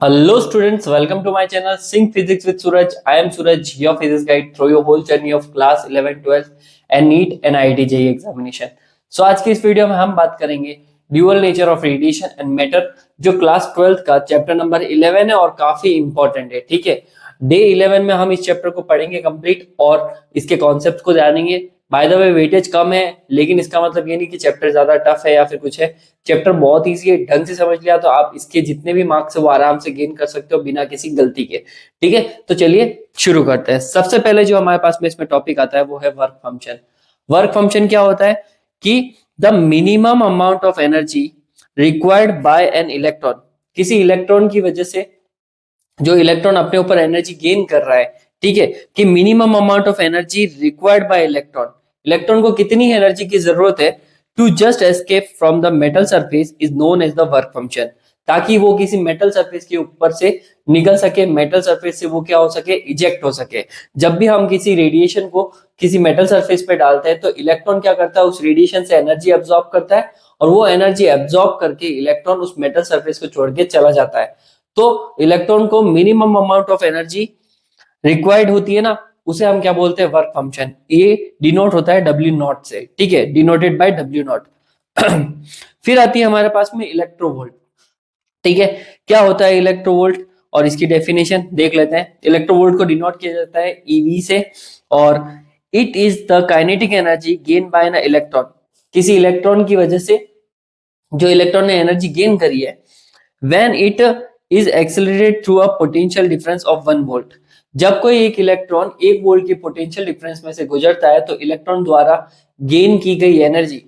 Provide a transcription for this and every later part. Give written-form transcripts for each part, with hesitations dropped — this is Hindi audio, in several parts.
Hello students, welcome to my channel Sync Physics with Suraj. I am Suraj, your physics guide through your whole journey of class 11, 12 and NEET and IIT JEE examination. So आज की इस वीडियो में हम बात करेंगे dual nature of radiation and matter, जो क्लास 12 का चैप्टर नंबर 11 है और काफी इंपॉर्टेंट है। ठीक है, डे 11 में हम इस चैप्टर को पढ़ेंगे कंप्लीट और इसके कॉन्सेप्ट को जानेंगे। बाय द वे वेटेज कम है, लेकिन इसका मतलब ये नहीं कि चैप्टर ज्यादा टफ है या फिर कुछ है। चैप्टर बहुत इजी है, ढंग से समझ लिया तो आप इसके जितने भी मार्क्स है वो आराम से गेन कर सकते हो बिना किसी गलती के। ठीक है, तो चलिए शुरू करते हैं। सबसे पहले जो हमारे पास में इसमें टॉपिक आता है वो है वर्क फंक्शन। वर्क फंक्शन क्या होता है कि the minimum amount of energy required bye N electron, किसी इलेक्ट्रॉन की वजह से जो इलेक्ट्रॉन अपने ऊपर एनर्जी गेन कर रहा है। ठीक है, कि minimum amount of energy required by electron, electron को कितनी एनर्जी की जरूरत है to just escape from the metal surface is known as the work function, ताकि वो किसी मेटल सरफेस के ऊपर से निकल सके, मेटल सरफेस से वो क्या हो सके, इजेक्ट हो सके। जब भी हम किसी रेडिएशन को किसी मेटल सरफेस पे डालते हैं तो इलेक्ट्रॉन क्या करता है, उस रेडिएशन से एनर्जी एब्जॉर्ब करता है और वो एनर्जी एब्जॉर्ब करके इलेक्ट्रॉन उस मेटल सरफेस को छोड़ के चला जाता है। तो इलेक्ट्रॉन को minimum amount of energy required होती है ना, उसे हम क्या बोलते हैं, वर्क फंक्शन। ये डिनोट होता है डब्ल्यू नॉट से। ठीक है, डिनोटेड बाय डब्ल्यू नॉट। फिर आती है हमारे पास में इलेक्ट्रोवोल्ट। ठीक है, क्या होता है इलेक्ट्रोवोल्ट और इसकी डेफिनेशन देख लेते हैं। इलेक्ट्रोवोल्ट को डिनोट किया जाता है ईवी से और it is the kinetic energy gain by N electron, किसी इलेक्ट्रॉन की वजह से जो इलेक्ट्रॉन ने एनर्जी गेन करी है, when it is accelerated through a potential difference of 1 volt. जब कोई एक इलेक्ट्रॉन 1 वोल्ट की पोटेंशियल डिफरेंस में से गुजरता है तो इलेक्ट्रॉन द्वारा गेन की गई एनर्जी,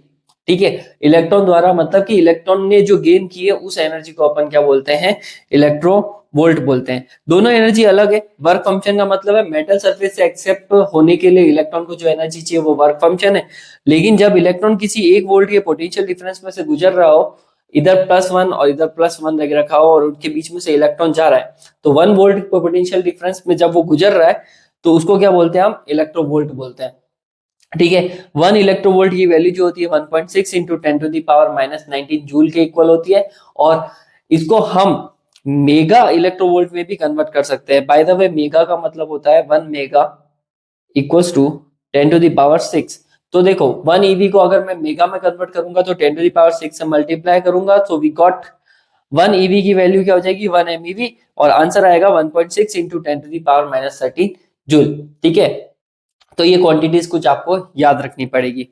ठीक है, इलेक्ट्रॉन द्वारा मतलब कि इलेक्ट्रॉन ने जो गेन की है उस एनर्जी को अपन क्या बोलते हैं, इलेक्ट्रो वोल्ट बोलते हैं। दोनों एनर्जी अलग है। वर्क फंक्शन का मतलब है मेटल सरफेस से एक्सेप्ट होने के लिए इलेक्ट्रॉन को जो एनर्जी चाहिए वो वर्क फंक्शन है। लेकिन जब इलेक्ट्रॉन किसी 1 वोल्ट के पोटेंशियल डिफरेंस में से गुजर रहा हो, इधर +1 और इधर +1 लग रखा हो और उनके बीच में से इलेक्ट्रॉन जा रहा है, तो 1 वोल्ट पोटेंशियल डिफरेंस में जब वो गुजर रहा है तो उसको क्या बोलते हैं, हम इलेक्ट्रोवोल्ट बोलते हैं। ठीक है, 1 इलेक्ट्रोवोल्ट की वैल्यू जो होती है 1.6 इंटू 10⁻⁻19 जूल के इक्वल होती है और इसको हम मेगा इलेक्ट्रोवोल्ट में भी कन्वर्ट कर सकते हैं। बाय द वे मेगा का मतलब होता है 1 मेगा इक्वल्स टू 10⁻6। तो देखो 1 ईवी को अगर मैं मेगा में कन्वर्ट करूंगा तो 10⁻6 से मल्टीप्लाई करूंगा तो वी गॉट 1 ईवी की वैल्यू क्या हो जाएगी, 1 एमईवी, और आंसर आएगा 1.6 इंटू 10⁻13 जूल। ठीक है, तो ये क्वांटिटीज कुछ आपको याद रखनी पड़ेगी।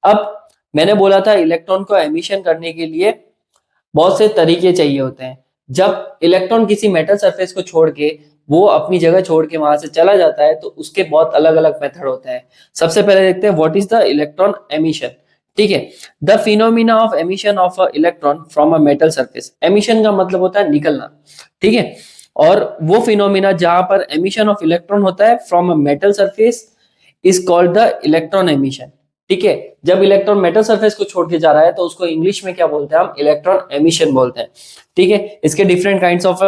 अब मैंने बोला था इलेक्ट्रॉन को एमिशन करने के लिए बहुत से तरीके चाहिए होते हैं। जब इलेक्ट्रॉन किसी मेटल सरफेस को छोड़ के वो अपनी जगह छोड़ के वहां से चला जाता है तो उसके बहुत अलग अलग मेथड होते हैं। सबसे पहले देखते हैं what is the electron emission. ठीक है, the phenomena of emission of a electron from a metal surface. Emission का मतलब होता है निकलना। ठीक है, और वो फिनोमिना जहां पर एमिशन ऑफ इलेक्ट्रॉन होता है from a metal surface is called the electron emission. ठीक है, जब इलेक्ट्रॉन मेटल सरफेस को छोड़ के जा रहा है तो उसको इंग्लिश में क्या बोलते हैं, हम इलेक्ट्रॉन एमिशन बोलते हैं। ठीक है, इसके डिफरेंट काइंड्स ऑफ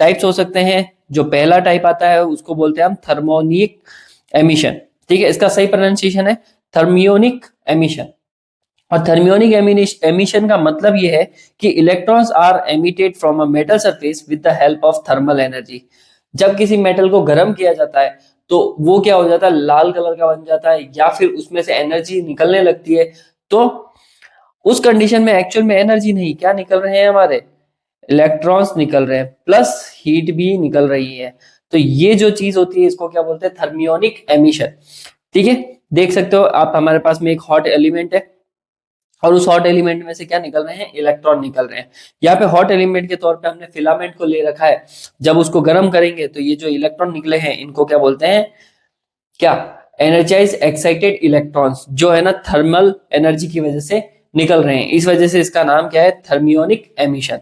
टाइप्स हो सकते हैं। जो पहला टाइप आता है उसको बोलते हैं हम थर्मोनिक एमिशन। ठीक है, इसका सही प्रोनाउंसिएशन है थर्मियोनिक एमिशन। और थर्मियोनिक एमिशन का मतलब ये है कि electrons are emitted from a metal surface with the help of thermal energy. जब किसी मेटल को गर्म किया जाता है तो वो क्या हो जाता है, लाल कलर का बन जाता है या फिर उसमें से एनर्जी निकलने लगती है। तो उस कंडीशन में एक्चुअल में एनर्जी नहीं, क्या निकल रहे हैं, हमारे इलेक्ट्रॉन्स निकल रहे हैं प्लस हीट भी निकल रही है। तो ये जो चीज होती है इसको क्या बोलते हैं, थर्मियोनिक एमिशन। ठीक है, देख सकते हो आप हमारे पास में एक हॉट एलिमेंट है और उस हॉट एलिमेंट में से क्या निकल रहे हैं, इलेक्ट्रॉन निकल रहे हैं। यहाँ पे हॉट एलिमेंट के तौर पे हमने फिलामेंट को ले रखा है। जब उसको गर्म करेंगे तो ये जो इलेक्ट्रॉन निकले हैं इनको क्या बोलते हैं, क्या, एनर्जाइज एक्साइटेड इलेक्ट्रॉन्स, जो है ना थर्मल एनर्जी की वजह से निकल रहे हैं। इस वजह से इसका नाम क्या है, थर्मियोनिक एमिशन।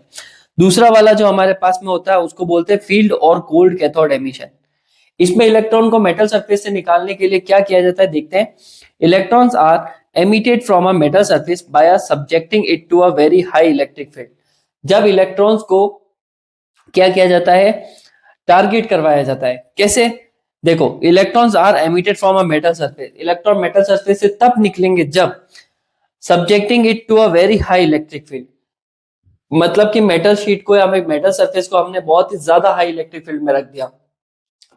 दूसरा वाला जो हमारे पास में होता है उसको बोलते हैं फील्ड और कोल्ड कैथोड एमिशन। इसमें इलेक्ट्रॉन को मेटल सरफेस से निकालने के लिए क्या किया जाता है, देखते हैं। Electrons are emitted from a metal surface by subjecting it to a very high electric field। जब इलेक्ट्रॉन्स को क्या किया जाता है, टारगेट करवाया जाता है। कैसे, देखो electrons are emitted from a metal surface, electron metal surface से तब निकलेंगे जब subjecting it to a very high electric field, मतलब कि मेटल शीट को या मेटल सरफेस को हमने बहुत ही ज्यादा हाई इलेक्ट्रिक फील्ड में रख दिया,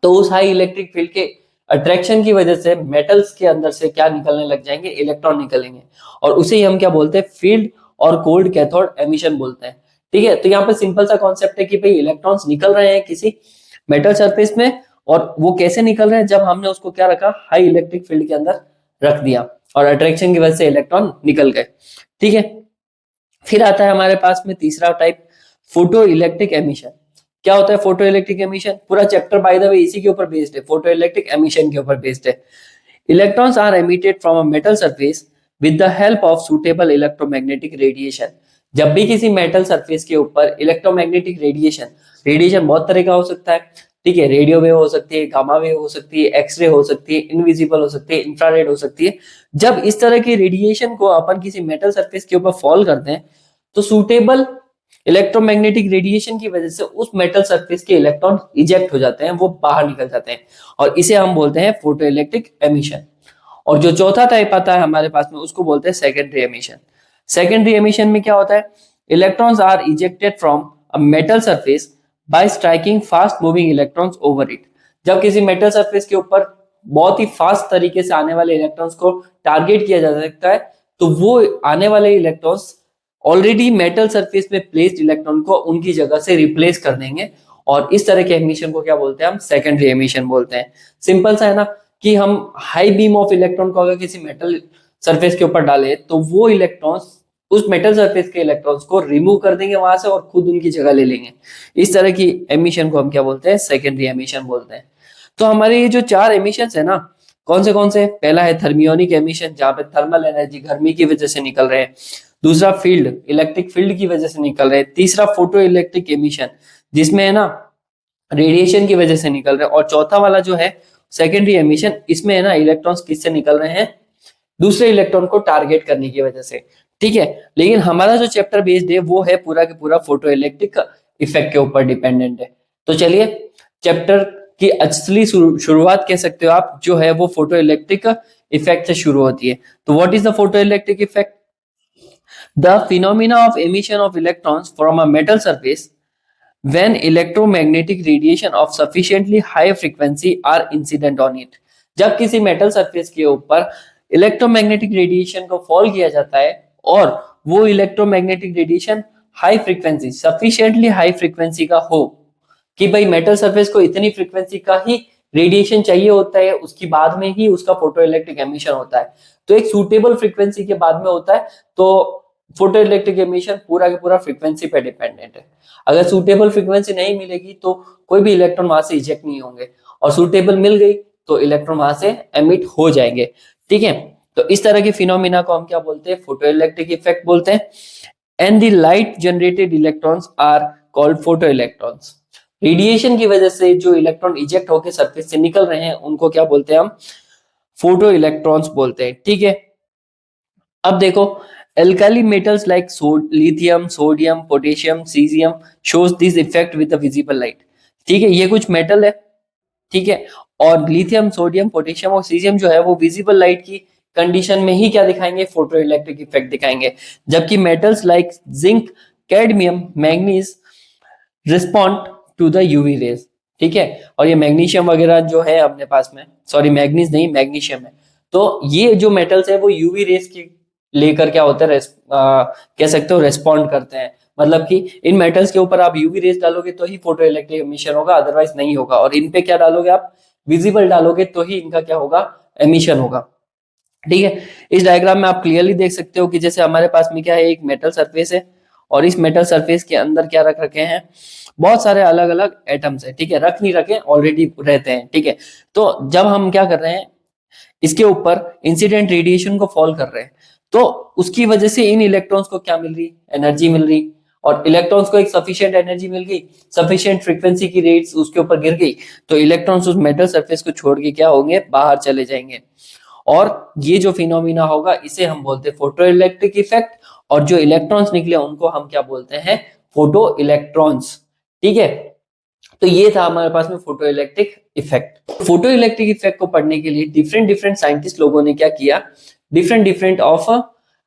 तो उस हाई इलेक्ट्रिक फील्ड के अट्रैक्शन की वजह से मेटल्स के अंदर से क्या निकलने लग जाएंगे, इलेक्ट्रॉन निकलेंगे, और उसे ही हम क्या बोलते हैं, फील्ड और कोल्ड कैथोड एमिशन बोलते हैं। ठीक है, तो यहाँ पे सिंपल सा कॉन्सेप्ट है कि भाई इलेक्ट्रॉन्स निकल रहे हैं किसी मेटल सरफेस में, और वो कैसे निकल रहे हैं, जब हमने उसको क्या रखा, हाई इलेक्ट्रिक फील्ड के अंदर रख दिया, और अट्रैक्शन की वजह से इलेक्ट्रॉन निकल गए। ठीक है, फिर आता है हमारे पास में तीसरा टाइप, फोटो इलेक्ट्रिक एमिशन। क्या होता है फोटो इलेक्ट्रिक एमिशन? पूरा चैप्टर बाय द वे इसी के ऊपर बेस्ड है, फोटो इलेक्ट्रिक एमिशन के ऊपर बेस्ड है। Electrons are emitted from a metal surface with the help of suitable electromagnetic radiation. जब भी किसी मेटल सरफेस के ऊपर इलेक्ट्रोमैग्नेटिक रेडिएशन, रेडिएशन बहुत तरह का हो सकता है, ठीक है, रेडियो वेव हो सकती है, गामा वेव हो सकती है, एक्सरे हो सकती है, इनविजिबल हो सकती है, इंफ्रारेड हो सकती है। जब इस तरह की रेडिएशन को अपन किसी मेटल सरफेस के ऊपर फॉल करते हैं, तो सूटेबल इलेक्ट्रोमैग्नेटिक रेडिएशन की वजह से उस मेटल सरफेस के इलेक्ट्रॉन इजेक्ट हो जाते हैं, वो बाहर निकल जाते हैं, और इसे हम बोलते हैं फोटो इलेक्ट्रिक एमिशन। और जो चौथा टाइप आता है हमारे पास में, उसको बोलते हैं सेकेंडरी एमिशन। सेकेंडरी एमिशन में क्या होता है, electrons are ejected from a metal surface by striking fast moving electrons over it. जब किसी मेटल सरफेस के ऊपर बहुत ही फास्ट तरीके से आने वाले इलेक्ट्रॉन्स को टारगेट किया जा सकता है, तो वो आने वाले इलेक्ट्रॉन्स ऑलरेडी मेटल सरफेस में प्लेस्ड इलेक्ट्रॉन को उनकी जगह से रिप्लेस कर देंगे, और इस तरह के एमिशन को क्या बोलते हैं, हम सेकेंडरी एमिशन बोलते हैं। सिंपल सा है ना, कि हम हाई बीम ऑफ इलेक्ट्रॉन को अगर किसी मेटल सरफेस के ऊपर डाले, तो वो इलेक्ट्रॉन्स उस मेटल सरफेस के इलेक्ट्रॉन्स को रिमूव कर देंगे वहां से, और खुद उनकी जगह ले लेंगे। इस तरह की एमिशन को हम क्या बोलते हैं, सेकेंडरी एमिशन बोलते हैं। तो हमारे ये जो चार एमिशन है ना, कौन से? पहला है थर्मियोनिक एमिशन, जहां पे थर्मल एनर्जी गर्मी की वजह से निकल रहे हैं। दूसरा फील्ड, इलेक्ट्रिक फील्ड की वजह से निकल रहे हैं। तीसरा फोटो इलेक्ट्रिक एमिशन, जिसमें है ना रेडिएशन की वजह से निकल रहे हैं। और चौथा वाला जो है सेकेंडरी एमिशन, इसमें है ना इलेक्ट्रॉन्स किससे निकल रहे हैं, दूसरे इलेक्ट्रॉन को टारगेट करने की वजह से। ठीक है, लेकिन हमारा जो चैप्टर बेस्ड है वो है पूरा का पूरा फोटो इलेक्ट्रिक इफेक्ट के ऊपर डिपेंडेंट है। तो चलिए, चैप्टर की असली शुरुआत कह सकते हो आप, जो है वो फोटो इलेक्ट्रिक इफेक्ट से शुरू होती है। तो what is the photo electric effect? The phenomena of emission of electrons from a metal surface when electromagnetic radiation of sufficiently high frequency are incident on it। जब किसी मेटल सरफेस के ऊपर इलेक्ट्रोमैग्नेटिक रेडिएशन को फॉल किया जाता है, और वो electromagnetic radiation high frequency, sufficiently high frequency का हो, कि भाई मेटल सरफेस को इतनी फ्रीक्वेंसी का ही रेडिएशन चाहिए होता है, उसकी बाद में ही उसका फोटो इलेक्ट्रिक एमिशन होता है। तो एक सूटेबल फ्रीक्वेंसी के बाद में होता है, तो फोटो इलेक्ट्रिक एमिशन पूरा का पूरा फ्रीक्वेंसी पे डिपेंडेंट है। अगर सूटेबल फ्रीक्वेंसी नहीं मिलेगी तो कोई भी इलेक्ट्रॉन वहां से इजेक्ट नहीं होंगे, और सूटेबल मिल गई तो इलेक्ट्रॉन वहां से एमिट हो जाएंगे। ठीक है, तो इस तरह के फिनोमिना को हम क्या बोलते हैं, फोटो इलेक्ट्रिक इफेक्ट बोलते हैं। And the light generated electrons are called photo electrons. Radiation की वजह से जो इलेक्ट्रॉन इजेक्ट होकर सरफेस से निकल रहे हैं, उनको क्या बोलते हैं, हम फोटो इलेक्ट्रॉन्स बोलते हैं। ठीक है, अब देखो, alkali metals like lithium, sodium, potassium, cesium shows this effect with the visible light। ठीक है, ये कुछ मेटल है, ठीक है, और लिथियम, सोडियम, पोटेशियम और सीजियम जो है वो विजिबल लाइट की कंडीशन में ही क्या दिखाएंगे, फोटो इलेक्ट्रिक इफेक्ट दिखाएंगे। जबकि metals like zinc, cadmium, manganese respond to the UV rays. ठीक है, और ये मैग्नीशियम वगैरह जो है अपने पास में, सॉरी मैग्नीज नहीं, मैग्नीशियम है। तो ये जो मेटल्स है वो यूवी रेज की लेकर क्या होता है, कह सकते हो रेस्पॉन्ड करते हैं। मतलब कि इन मेटल्स के ऊपर आप यूवी रेज डालोगे तो ही फोटो इलेक्ट्रिक एमिशन होगा, अदरवाइज नहीं होगा। और इन पे क्या डालोगे आप, विजिबल डालोगे तो ही इनका क्या होगा, एमिशन होगा। ठीक है, इस डायग्राम में आप क्लियरली देख सकते हो कि जैसे हमारे पास में क्या है, एक मेटल सरफेस है, और इस मेटल सरफेस के अंदर क्या रख रखे हैं, बहुत सारे अलग अलग एटम्स है। ठीक है, रख नहीं रखे, ऑलरेडी रहते हैं। ठीक है, तो जब हम क्या कर रहे हैं, इसके ऊपर इंसिडेंट रेडिएशन को फॉल कर रहे हैं, तो उसकी वजह से इन इलेक्ट्रॉन्स को क्या मिल रही, एनर्जी मिल रही, और इलेक्ट्रॉन्स को एक सफिशिएंट एनर्जी मिल गई, सफिशिएंट फ्रीक्वेंसी की रेट्स उसके ऊपर गिर गई, तो इलेक्ट्रॉन्स उस मेटल सरफेस को छोड़ के क्या होंगे, बाहर चले जाएंगे। और ये जो फिनोमिना होगा इसे हम बोलते हैं फोटो इलेक्ट्रिक इफेक्ट, और जो इलेक्ट्रॉन्स निकले उनको हम क्या बोलते हैं, फोटो इलेक्ट्रॉन्स। ठीक है, तो ये था हमारे पास में photo electric effect. Photo electric effect को पढ़ने के लिए डिफरेंट डिफरेंट साइंटिस्ट लोगों ने क्या किया, डिफरेंट डिफरेंट ऑफ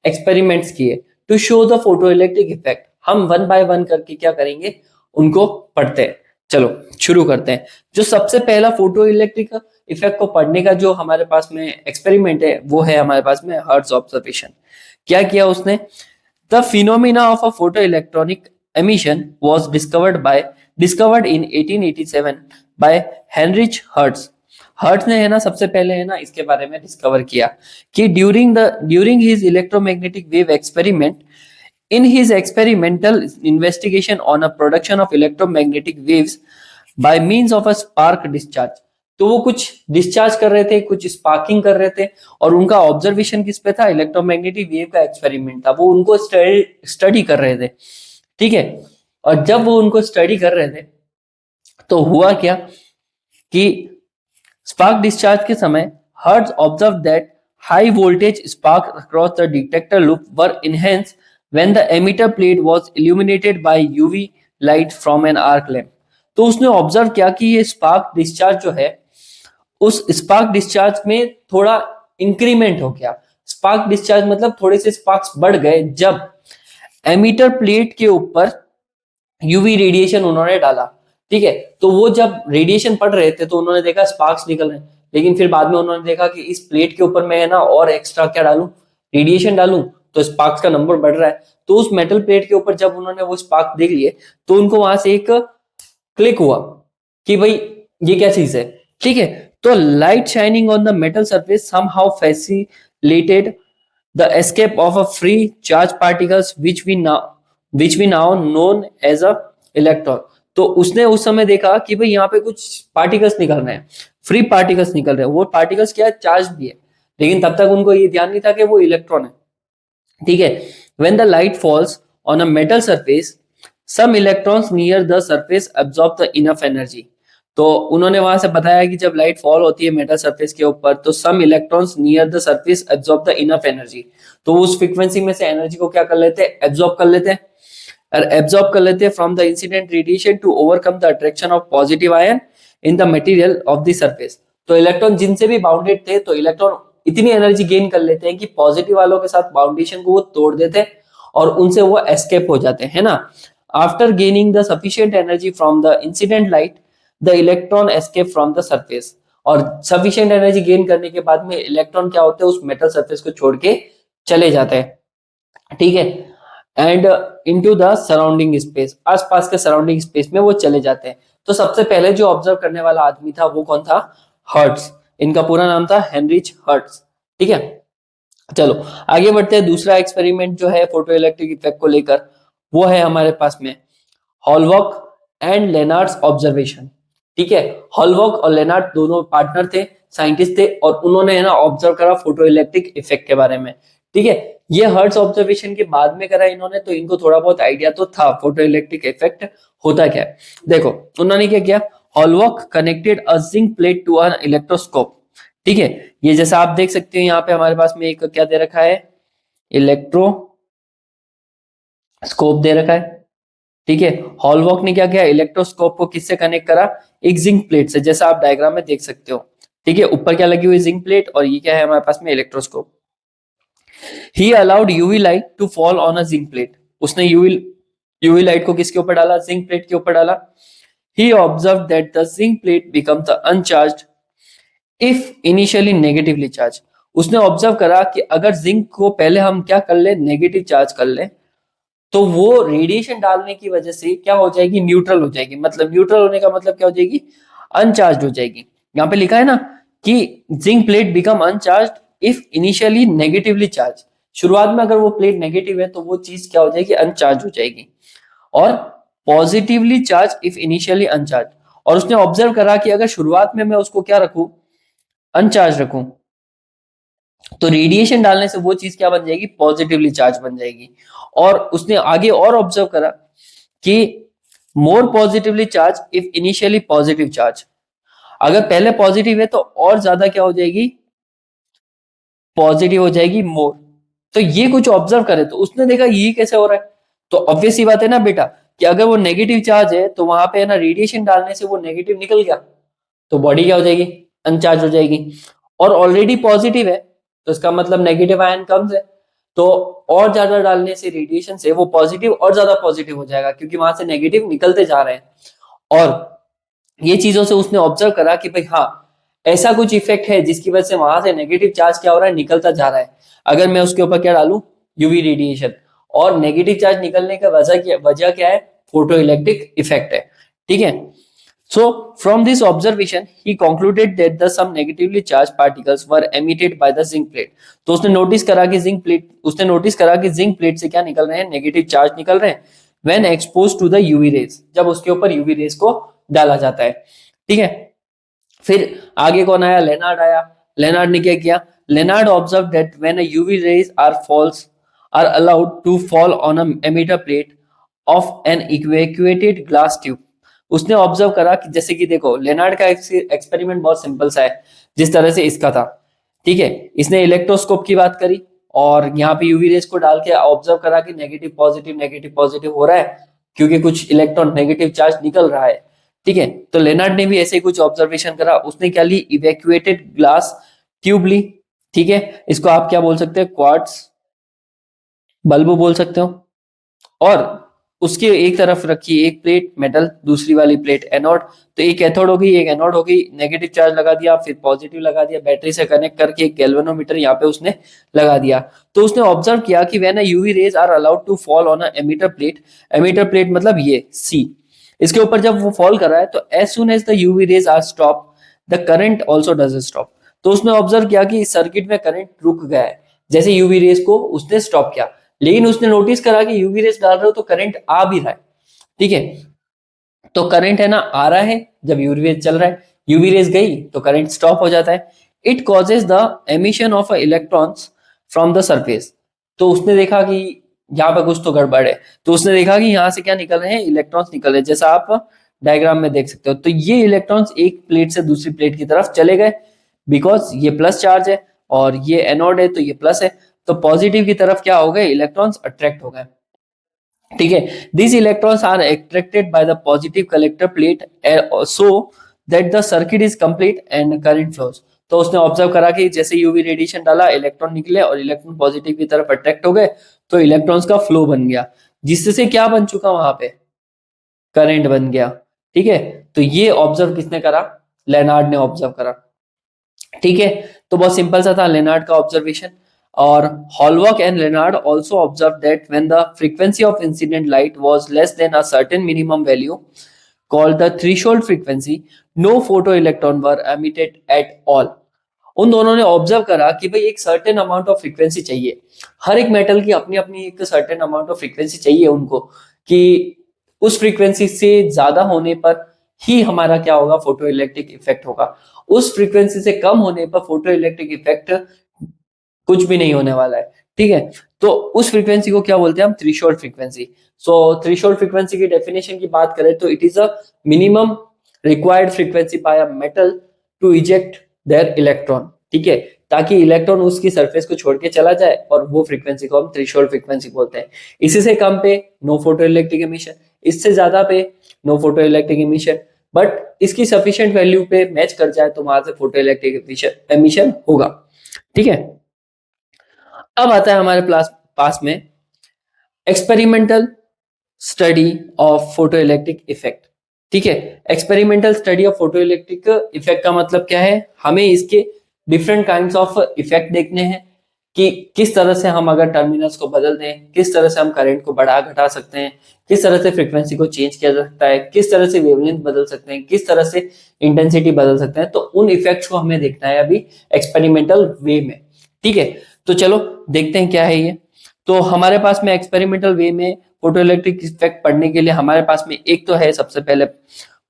एक्सपेरिमेंट्स किए to show the photo electric effect हम वन बाय वन करके क्या करेंगे, उनको पढ़ते हैं। चलो शुरू करते हैं। जो सबसे पहला फोटो इलेक्ट्रिक इफेक्ट को पढ़ने का जो हमारे पास में एक्सपेरिमेंट है वो है हमारे पास में हर्ट्ज ऑब्जर्वेशन। क्या किया उसने, the phenomena of a photo electronic emission was discovered in 1887 by Heinrich Hertz। Hertz ने है ना सबसे पहले है ना इसके बारे में डिस्कवर किया कि during his electromagnetic wave experiment in his experimental investigation on a production of electromagnetic waves by means of a spark discharge। तो वो कुछ डिस्चार्ज कर रहे थे, कुछ स्पार्किंग कर रहे थे, और उनका ऑब्जर्वेशन किस पे था, इलेक्ट्रोमैग्नेटिक वेव का एक्सपेरिमेंट था, वो उनको स्टडी कर रहे थे। ठीक है, और जब वो उनको स्टडी कर रहे थे तो हुआ क्या कि स्पार्क डिस्चार्ज के समय hertz observe that high voltage spark across the detector loop were enhance when the emitter plate was illuminated by UV light from an arc lamp। तो उसने ऑब्जर्व किया कि ये स्पार्क डिस्चार्ज जो है, उस स्पार्क डिस्चार्ज में थोड़ा इंक्रीमेंट हो गया। स्पार्क डिस्चार्ज मतलब थोड़े से स्पार्क्स बढ़ गए जब एमीटर प्लेट के ऊपर यूवी रेडिएशन उन्होंने डाला। ठीक है, तो वो जब रेडिएशन पड़ रहे थे तो उन्होंने देखा स्पार्क्स निकल रहे हैं, लेकिन फिर बाद में उन्होंने देखा कि इस प्लेट के ऊपर मैं ना और एक्स्ट्रा क्या डालूं, रेडिएशन डालूं, तो स्पार्क्स का नंबर बढ़ रहा है। तो उस मेटल प्लेट के ऊपर जब उन्होंने वो स्पार्क देख लिए तो उनको वहां से एक क्लिक हुआ कि भाई ये क्या चीज है। ठीक है, तो light shining on the metal surface somehow facilitated the escape of a free charge particles which we now known as a electron. तो उसने उस समय देखा कि भाई यहाँ पे कुछ पार्टिकल्स निकल रहे हैं, फ्री पार्टिकल्स निकल रहे हैं। वो पार्टिकल्स क्या है, चार्ज भी है, लेकिन तब तक उनको ये ध्यान नहीं था कि वो इलेक्ट्रॉन है। ठीक है, when the light falls on a metal surface some electrons near the surface absorb the enough energy। तो उन्होंने वहां से बताया कि जब लाइट फॉल होती है मेटल सरफेस के ऊपर तो some electrons near the surface absorb the enough energy. तो उस फ्रीक्वेंसी में से एनर्जी को क्या कर लेते हैं, एब्जॉर्ब कर लेते हैं, और एब्जॉर्ब कर लेते हैं from the incident radiation to overcome the attraction of positive ion in the material of the surface. तो इलेक्ट्रॉन जिनसे भी बाउंडेड थे तो इलेक्ट्रॉन इतनी एनर्जी गेन कर लेते हैं कि पॉजिटिव वालों के साथ बाउंडेशन को वो तोड़ देते हैं और उनसे वो एस्केप हो जाते हैं, है ना। After gaining the sufficient energy from the incident light the electron escape from the surface. और सफिशिएंट एनर्जी गेन करने के बाद में इलेक्ट्रॉन क्या होते हैं, उस मेटल सरफेस को छोड़ के चले जाते हैं। ठीक है, and into the surrounding space, आसपास के सराउंडिंग स्पेस में वो चले जाते हैं। तो सबसे पहले जो ऑब्जर्व करने वाला आदमी था वो कौन था, हर्ट्ज। इनका पूरा नाम था हेनरिच हर्ट्ज। ठीक है, चलो आगे बढ़ते हैं। दूसरा एक्सपेरिमेंट जो है फोटो इलेक्ट्रिक इफेक्ट को लेकर वो है हमारे पास में हॉलवॉक एंड लेनार्ड्स ऑब्जर्वेशन। ठीक है, हॉलवॉक और लेनार्ड दोनों पार्टनर थे, साइंटिस्ट थे, और उन्होंने है ना ऑब्जर्व करा फोटो इलेक्ट्रिक इफेक्ट के बारे में। ठीक है, ये हर्ट्ज ऑब्जर्वेशन के बाद में करा इन्होंने, तो इनको थोड़ा बहुत आइडिया तो था फोटो इलेक्ट्रिक इफेक्ट होता क्या है। देखो उन्होंने क्या किया, Hallwachs connected a zinc plate to an electroscope. ठीक है, ये जैसा आप देख सकते हैं यहाँ पे हमारे पास में एक क्या दे रखा है, इलेक्ट्रोस्कोप दे रखा है। ठीक है, हॉलवॉक ने क्या किया, इलेक्ट्रोस्कोप को किससे कनेक्ट करा, एक जिंक प्लेट से, जैसा आप डायग्राम में देख सकते हो। ठीक है, ऊपर क्या लगी हुई जिंक प्लेट और ये क्या है हमारे पास में electroscope. He allowed UV light to fall on a zinc plate. उसने यूवी लाइट को किसके ऊपर डाला, जिंक प्लेट के ऊपर डाला। He observe that the zinc plate become the uncharged if initially negatively charged. उसने ऑब्जर्व करा कि अगर जिंक को पहले हम क्या कर ले, नेगेटिव चार्ज कर ले, तो वो रेडिएशन डालने की वजह से क्या हो जाएगी, न्यूट्रल हो जाएगी। मतलब न्यूट्रल होने का मतलब क्या हो जाएगी, अनचार्ज हो जाएगी। यहाँ पे लिखा है ना कि zinc plate become अनचार्ज if initially negatively charge. शुरुआत में अगर वो प्लेट नेगेटिव है तो वो चीज क्या हो जाएगी, अनचार्ज हो जाएगी, और पॉजिटिवली चार्ज इफ इनिशियली अनचार्ज। और उसने ऑब्जर्व करा कि अगर शुरुआत में मैं उसको क्या रखूं, अनचार्ज रखूं, तो रेडिएशन डालने से वो चीज क्या बन जाएगी, पॉजिटिवली चार्ज बन जाएगी। और उसने आगे और ऑब्जर्व करा कि more positively charged if initially positive charged. अगर पहले पॉजिटिव है तो और ज्यादा क्या हो जाएगी, पॉजिटिव हो जाएगी, मोर। तो ये कुछ ऑब्जर्व करे तो उसने देखा ये कैसे हो रहा है। तो ऑब्वियस ही बात है ना बेटा कि अगर वो नेगेटिव चार्ज है तो वहां पे है ना रेडिएशन डालने से वो नेगेटिव निकल गया, तो बॉडी क्या हो जाएगी, अनचार्ज हो जाएगी। और ऑलरेडी पॉजिटिव है तो इसका मतलब नेगेटिव आयन कम है, तो और ज्यादा डालने से रेडिएशन से वो पॉजिटिव और ज्यादा पॉजिटिव हो जाएगा, क्योंकि वहां से नेगेटिव निकलते जा रहे हैं। और ये चीजों से उसने ऑब्जर्व करा कि भाई हाँ, ऐसा कुछ इफेक्ट है जिसकी वजह से वहां से नेगेटिव चार्ज क्या हो रहा है, निकलता जा रहा है। अगर मैं उसके ऊपर क्या डालूं, यूवी रेडिएशन, और नेगेटिव चार्ज निकलने का वजह क्या है, फोटो इलेक्ट्रिक इफेक्ट है। ठीक है। So from this observation, he concluded that the some negatively charged particles were emitted by the zinc plate. तो उसने नोटिस करा कि जिंक प्लेट से क्या निकल रहे हैं, नेगेटिव चार्ज निकल रहे हैं when exposed to the UV rays, जब उसके ऊपर यूवी रेज को डाला जाता है। ठीक है। फिर आगे कौन आया, लेनार्ड आया। लेनार्ड ने क्या किया, Lenard observe that when UV rays are allowed to fall on a emitter plate of an evacuated glass tube. उसने ऑब्जर्व करा कि जैसे कि देखो, लेनार्ड का एक्सपेरिमेंट बहुत सिंपल सा है, जिस तरह से इसका था। ठीक है। इसने इलेक्ट्रोस्कोप की बात करी और यहाँ पे यूवी रेज को डाल के ऑब्जर्व करा कि नेगेटिव पॉजिटिव हो रहा है, क्योंकि कुछ इलेक्ट्रॉन नेगेटिव चार्ज निकल रहा है। ठीक है। तो लेनार्ड ने भी ऐसे ही कुछ ऑब्जर्वेशन करा। उसने क्या ली, इवैक्यूएटेड ग्लास ट्यूब ली। ठीक है। इसको आप क्या बोल सकते हैं, क्वार्ट्ज बल्ब बोल सकते हो। और उसके एक तरफ रखी एक प्लेट मेटल, दूसरी वाली प्लेट एनोड। तो एक कैथोड हो गई, एक एनोड हो गई। नेगेटिव चार्ज लगा दिया, फिर पॉजिटिव लगा दिया, बैटरी से कनेक्ट करके एक गैल्वेनोमीटर यहाँ पे उसने लगा दिया। तो उसने ऑब्जर्व किया कि when UV rays are allowed to fall on a emitter plate मतलब ये सी, इसके ऊपर जब वो फॉल कर रहा है तो as soon as the UV rays are stop, the current also does stop. तो उसने ऑब्जर्व किया कि इस सर्किट में करंट रुक गया है, जैसे यूवी रेज को उसने स्टॉप किया। लेकिन उसने नोटिस करा कि यूवी रेस डाल रहे हो तो करंट आ भी रहा है। ठीक है। तो करंट है ना, आ रहा है जब यूवी रेस चल रहा है, यूवी रेस गई तो करंट स्टॉप हो जाता है। It causes the emission of electrons from the surface. तो उसने देखा कि यहाँ पे कुछ तो गड़बड़ है। तो उसने देखा कि यहाँ से क्या निकल रहे हैं, इलेक्ट्रॉन्स निकल रहे हैं, जैसा आप डायग्राम में देख सकते हो। तो ये इलेक्ट्रॉन्स एक प्लेट से दूसरी प्लेट की तरफ चले गए, बिकॉज ये प्लस चार्ज है और ये एनोड है तो ये प्लस है। तो पॉजिटिव की तरफ क्या हो गए, इलेक्ट्रॉन्स अट्रैक्ट हो गए। ठीक है। This electrons are attracted by the positive collector plate so that the circuit is complete and current flows. तो उसने ऑब्जर्व करा कि जैसे यूवी रेडिएशन डाला, इलेक्ट्रॉन निकले और इलेक्ट्रॉन पॉजिटिव की तरफ अट्रैक्ट हो गए, तो इलेक्ट्रॉन्स का फ्लो बन गया, जिससे क्या बन चुका वहां पे, करंट बन गया। ठीक है। तो ये ऑब्जर्व किसने करा, लेनार्ड ने ऑब्जर्व करा। ठीक है। तो बहुत सिंपल सा था लेनार्ड का ऑब्जर्वेशन। और Hallwachs and Lenard also observe that when the frequency of incident light was less than a certain minimum value called the threshold frequency, no photo electron were emitted at all. उन दोनों ने ऑब्जर्व करा कि भाई एक सर्टेन अमाउंट ऑफ फ्रीक्वेंसी चाहिए, हर एक मेटल की अपनी अपनी एक सर्टेन अमाउंट ऑफ फ्रीक्वेंसी चाहिए उनको, कि उस फ्रीक्वेंसी से ज्यादा होने पर ही हमारा क्या होगा, फोटो इलेक्ट्रिक इफेक्ट होगा। उस फ्रीक्वेंसी से कम होने पर फोटो इलेक्ट्रिक इफेक्ट कुछ भी नहीं होने वाला है। ठीक है। तो उस फ्रीक्वेंसी को क्या बोलते हैं हम, threshold frequency. So threshold frequency की डेफिनेशन की बात करें तो it is a minimum required frequency by a metal to eject their electron. ठीक है। ताकि इलेक्ट्रॉन उसकी सरफेस को छोड़ के चला जाए, और वो फ्रीक्वेंसी को हम थ्रेशोल्ड फ्रीक्वेंसी बोलते हैं। इसी से कम पे नो फोटो इलेक्ट्रिक एमिशन, इससे ज्यादा पे no photo electric emission. But इसकी सफिशिएंट वैल्यू पे मैच कर जाए तो वहां से फोटो इलेक्ट्रिक एमिशन होगा। ठीक है। अब आता है हमारे पास में experimental study of photo electric effect. ठीक है। Experimental study of photo electric effect का मतलब क्या है, हमें इसके डिफरेंट काइंड्स ऑफ इफेक्ट देखने हैं कि किस तरह से हम अगर टर्मिनल्स को बदल दें, किस तरह से हम करंट को बढ़ा घटा सकते हैं, किस तरह से फ्रीक्वेंसी को चेंज किया जा सकता है, किस तरह से वेवलेंथ बदल सकते हैं, किस तरह से इंटेंसिटी बदल सकते हैं। तो उन इफेक्ट्स को हमें देखना है अभी एक्सपेरिमेंटल वे में। ठीक है। तो चलो देखते हैं क्या है ये। तो हमारे पास में एक्सपेरिमेंटल वे में फोटो इलेक्ट्रिक इफेक्ट पढ़ने के लिए हमारे पास में एक तो है सबसे पहले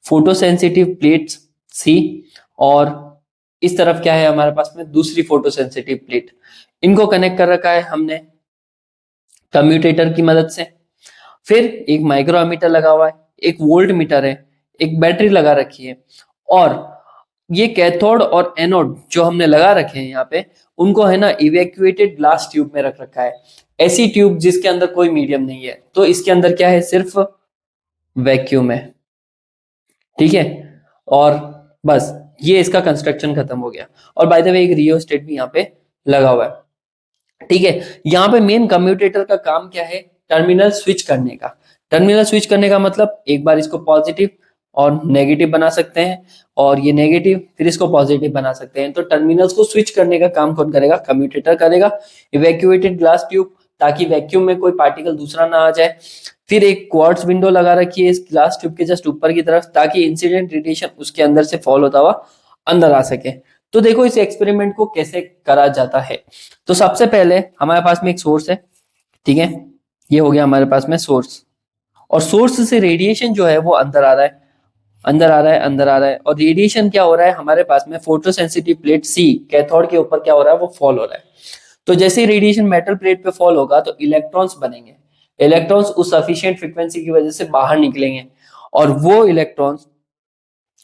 फोटो सेंसिटिव प्लेट्स सी, और इस तरफ क्या है हमारे पास में दूसरी फोटो सेंसिटिव प्लेट। इनको कनेक्ट कर रखा है हमने कम्यूटेटर की मदद से। फिर एक माइक्रोमीटर लगा हुआ है, एक वोल्ट मीटर है, एक बैटरी लगा रखी है, और ये कैथोड और एनोड जो हमने लगा रखे हैं यहाँ पे, उनको है ना इवैक्यूएटेड ग्लास ट्यूब में रख रखा है। ऐसी ट्यूब जिसके अंदर कोई मीडियम नहीं है, तो इसके अंदर क्या है, सिर्फ वैक्यूम है। ठीक है। और बस ये इसका कंस्ट्रक्शन खत्म हो गया। और बाय द वे एक रियोस्टेट भी यहाँ पे लगा हुआ है। ठीक है। यहाँ पे मेन कम्यूटेटर का काम क्या है, टर्मिनल स्विच करने का। टर्मिनल स्विच करने का मतलब एक बार इसको पॉजिटिव और नेगेटिव बना सकते हैं, और ये नेगेटिव फिर इसको पॉजिटिव बना सकते हैं। तो टर्मिनल्स को स्विच करने का काम कौन करेगा, कम्यूटेटर करेगा। इवैक्यूएटेड ग्लास ट्यूब, ताकि वैक्यूम में कोई पार्टिकल दूसरा ना आ जाए। फिर एक क्वार्ट्ज विंडो लगा रखी है इस ग्लास ट्यूब के जस्ट ऊपर की तरफ, ताकि इंसिडेंट रेडिएशन उसके अंदर से फॉल होता हुआ अंदर आ सके। तो देखो इस एक्सपेरिमेंट को कैसे करा जाता है। तो सबसे पहले हमारे पास में एक सोर्स है, ठीक है, ये हो गया हमारे पास में सोर्स, और सोर्स से रेडिएशन जो है वो अंदर आ रहा है, अंदर आ रहा है, अंदर आ रहा है। और रेडिएशन क्या हो रहा है हमारे पास में, फोटो सेंसिटिव प्लेट सी कैथोड के ऊपर क्या हो रहा है, वो फॉल हो रहा है। तो जैसे ही रेडिएशन मेटल प्लेट पे फॉल होगा तो इलेक्ट्रॉन्स बनेंगे। इलेक्ट्रॉन्स उस सफिशिएंट फ्रीक्वेंसी की वजह से बाहर निकलेंगे, और वो इलेक्ट्रॉन्स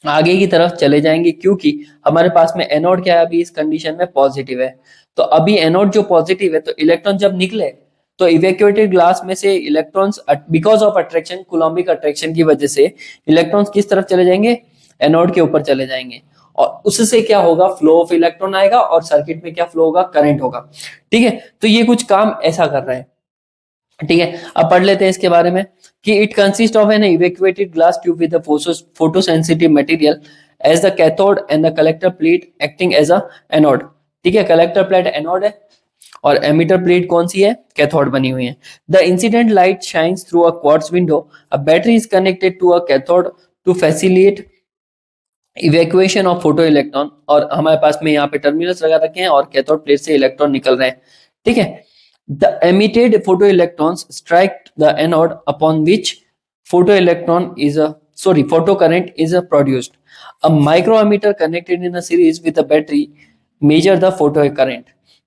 आगे की तरफ चले जाएंगे, क्योंकि हमारे पास में एनोड क्या है अभी इस कंडीशन में, पॉजिटिव है। तो अभी एनोड जो पॉजिटिव है, तो इलेक्ट्रॉन जब निकले तो इवैक्यूएटेड ग्लास में से electrons because of attraction, Coulombic attraction की वजह से इलेक्ट्रॉन्स किस तरफ चले जाएंगे, एनोड के ऊपर चले जाएंगे। और उससे क्या होगा, फ्लो ऑफ इलेक्ट्रॉन आएगा, और सर्किट में क्या फ्लो होगा, करंट होगा। ठीक है, तो ये कुछ काम ऐसा कर रहा है। ठीक है, अब पढ़ लेते हैं इसके बारे में कि it consist of an evacuated glass tube with photo sensitive material as the cathode and the collector plate acting as a anode. ठीक है, कलेक्टर प्लेट एनोड है और एमिटर प्लेट कौन सी है, कैथोड बनी हुई है। The incident light shines through a quartz window, a battery is connected to a cathode to facilitate evacuation of photo electron. और हमारे पास में यहाँ पे टर्मिनल्स लगा रखे हैं और कैथोड प्लेट से इलेक्ट्रॉन निकल रहे हैं। ठीक है, the emitted photoelectrons strike the anode upon which photoelectron is a photocurrent is produced. A microammeter connected in a series with a battery measure the photocurrent.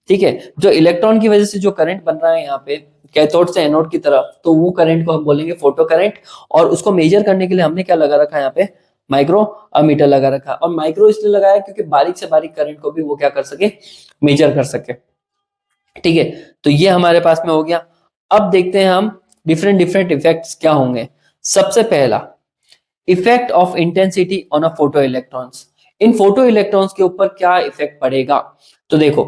ठीक है, जो इलेक्ट्रॉन की वजह से जो करंट बन रहा है यहाँ पे कैथोड से एनोड की तरफ, तो वो करंट को हम बोलेंगे फोटो करंट। और उसको मेजर करने के लिए हमने क्या लगा रखा है यहाँ पे, माइक्रो अमीटर लगा रखा है। और माइक्रो इसलिए लगाया क्योंकि बारीक से बारीक करंट को भी वो क्या कर सके, मेजर कर सके। ठीक है, तो ये हमारे पास में हो गया। अब देखते हैं हम डिफरेंट डिफरेंट इफेक्ट्स क्या होंगे। सबसे पहला, effect of intensity on a photo electrons. In photo electrons के ऊपर क्या इफेक्ट पड़ेगा। तो देखो,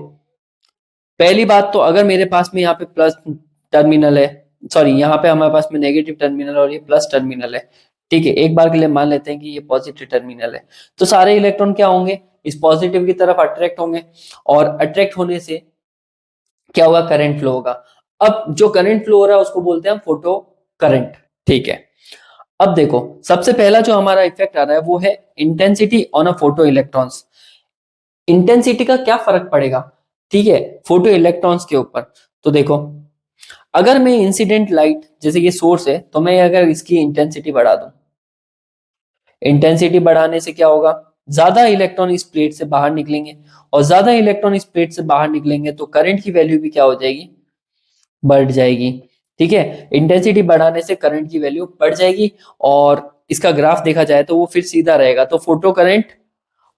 पहली बात तो अगर मेरे पास में यहाँ पे प्लस टर्मिनल है, सॉरी यहाँ पे हमारे पास में नेगेटिव टर्मिनल और ये प्लस टर्मिनल है। ठीक है, एक बार के लिए मान लेते हैं कि ये पॉजिटिव टर्मिनल है, तो सारे इलेक्ट्रॉन क्या होंगे, इस पॉजिटिव की तरफ अट्रैक्ट होंगे, और अट्रैक्ट होने से क्या होगा, करंट फ्लो होगा। अब जो करंट फ्लो हो रहा है उसको बोलते हैं हम फोटो करंट। ठीक है, अब देखो सबसे पहला जो हमारा इफेक्ट आ रहा है वो है intensity on a photo electrons. Intensity का क्या फर्क पड़ेगा, ठीक है, फोटो इलेक्ट्रॉन्स के ऊपर। तो देखो, अगर मैं इंसिडेंट लाइट, जैसे ये सोर्स है, तो मैं अगर इसकी इंटेंसिटी बढ़ा दूं, इंटेंसिटी बढ़ाने से क्या होगा, ज्यादा इलेक्ट्रॉन इस प्लेट से बाहर निकलेंगे, और ज्यादा इलेक्ट्रॉन इस प्लेट से बाहर निकलेंगे तो करंट की वैल्यू भी क्या हो जाएगी, बढ़ जाएगी। ठीक है, इंटेंसिटी बढ़ाने से करंट की वैल्यू बढ़ जाएगी, और इसका ग्राफ देखा जाए तो वो फिर सीधा रहेगा। तो फोटो करंट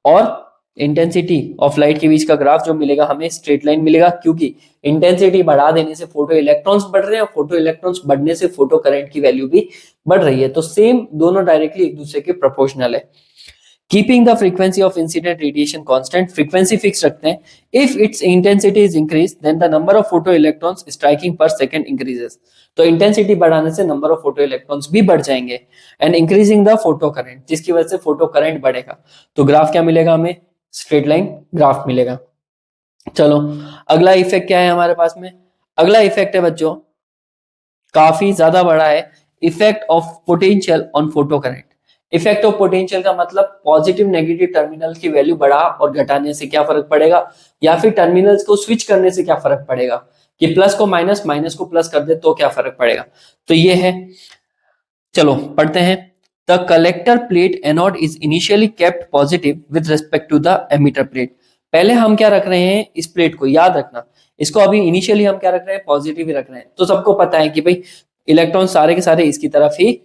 और इंटेंसिटी ऑफ लाइट के बीच का ग्राफ जो मिलेगा हमें, स्ट्रेट लाइन मिलेगा, क्योंकि इंटेंसिटी बढ़ा देने से फोटो इलेक्ट्रॉन्स बढ़ रहे हैं, और फोटो इलेक्ट्रॉन्स बढ़ने से फोटो करंट की वैल्यू भी बढ़ रही है। तो सेम, दोनों डायरेक्टली एक दूसरे के प्रोपोर्शनल है। Keeping the frequency of incident radiation constant, frequency fix रखते हैं। If its intensity is increase then the number of photo electrons striking per second increases. तो इंटेंसिटी बढ़ाने से नंबर ऑफ फोटो इलेक्ट्रॉन्स भी बढ़ जाएंगे, and increasing the photo current, जिसकी वजह से फोटो करंट बढ़ेगा। तो ग्राफ क्या मिलेगा हमें, स्ट्रेट लाइन ग्राफ मिलेगा। चलो, अगला इफेक्ट क्या है हमारे पास में, अगला इफेक्ट है बच्चों, काफी ज्यादा बड़ा है, effect of potential on photo current. Effect of potential का मतलब पॉजिटिव नेगेटिव टर्मिनल की वैल्यू बढ़ा और घटाने से क्या फर्क पड़ेगा, या फिर टर्मिनल्स को स्विच करने से क्या फर्क पड़ेगा, कि प्लस को माइनस, माइनस को प्लस कर दे तो क्या फर्क पड़ेगा। तो ये है, चलो पढ़ते हैं। The collector plate anode is initially kept positive with respect to the emitter plate. पहले हम क्या रख रहे हैं, इस प्लेट को याद रखना, इसको अभी इनिशियली हम क्या रख रहे हैं, पॉजिटिव ही रख रहे हैं। तो सबको पता है कि भाई इलेक्ट्रॉन सारे के सारे इसकी तरफ ही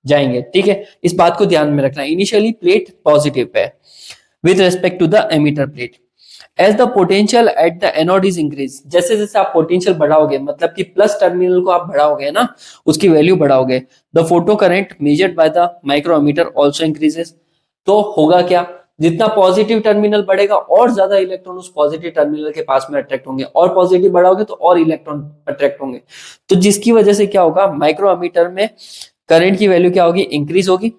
जाएंगे। ठीक है, इस बात को ध्यान में रखना, इनिशियली प्लेट पॉजिटिव पे with respect to the emitter plate. As the potential at the anode is increase, जैसे जैसे आप पोटेंशियल बढ़ाओगे, मतलब कि प्लस टर्मिनल को आप बढ़ाओगे ना, उसकी वैल्यू बढ़ाओगे, the photo current measured by the micrometer also increases. तो होगा क्या, जितना पॉजिटिव टर्मिनल बढ़ेगा और ज्यादा इलेक्ट्रॉन उस पॉजिटिव टर्मिनल के पास में अट्रैक्ट होंगे, और पॉजिटिव बढ़ाओगे तो और इलेक्ट्रॉन अट्रैक्ट होंगे। तो जिसकी वजह से क्या होगा, माइक्रोमीटर में करंट की वैल्यू क्या होगी, इंक्रीज होगी।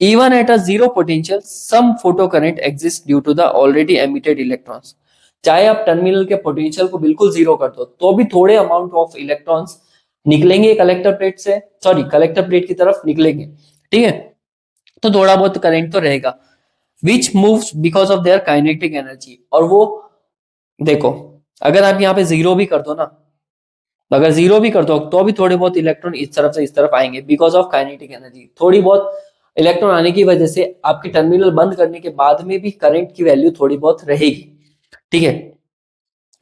Even at a zero potential some photo current exist due to the already emitted electrons. चाहे आप टर्मिनल के पोटेंशियल को बिल्कुल जीरो कर दो तो भी थोड़े अमाउंट ऑफ इलेक्ट्रॉन्स निकलेंगे कलेक्टर प्लेट से, सॉरी कलेक्टर प्लेट की तरफ निकलेंगे, ठीक है। तो थोड़ा बहुत करंट तो रहेगा, विच moves because of their kinetic energy. और वो देखो, अगर आप यहाँ पे जीरो भी कर दो ना, अगर जीरो भी कर दो तो भी थोड़े बहुत इलेक्ट्रॉन इस तरफ से इस तरफ आएंगे बिकॉज ऑफ काइनेटिक एनर्जी। थोड़ी बहुत इलेक्ट्रॉन आने की वजह से आपके टर्मिनल बंद करने के बाद में भी करंट की वैल्यू थोड़ी बहुत रहेगी, ठीक है।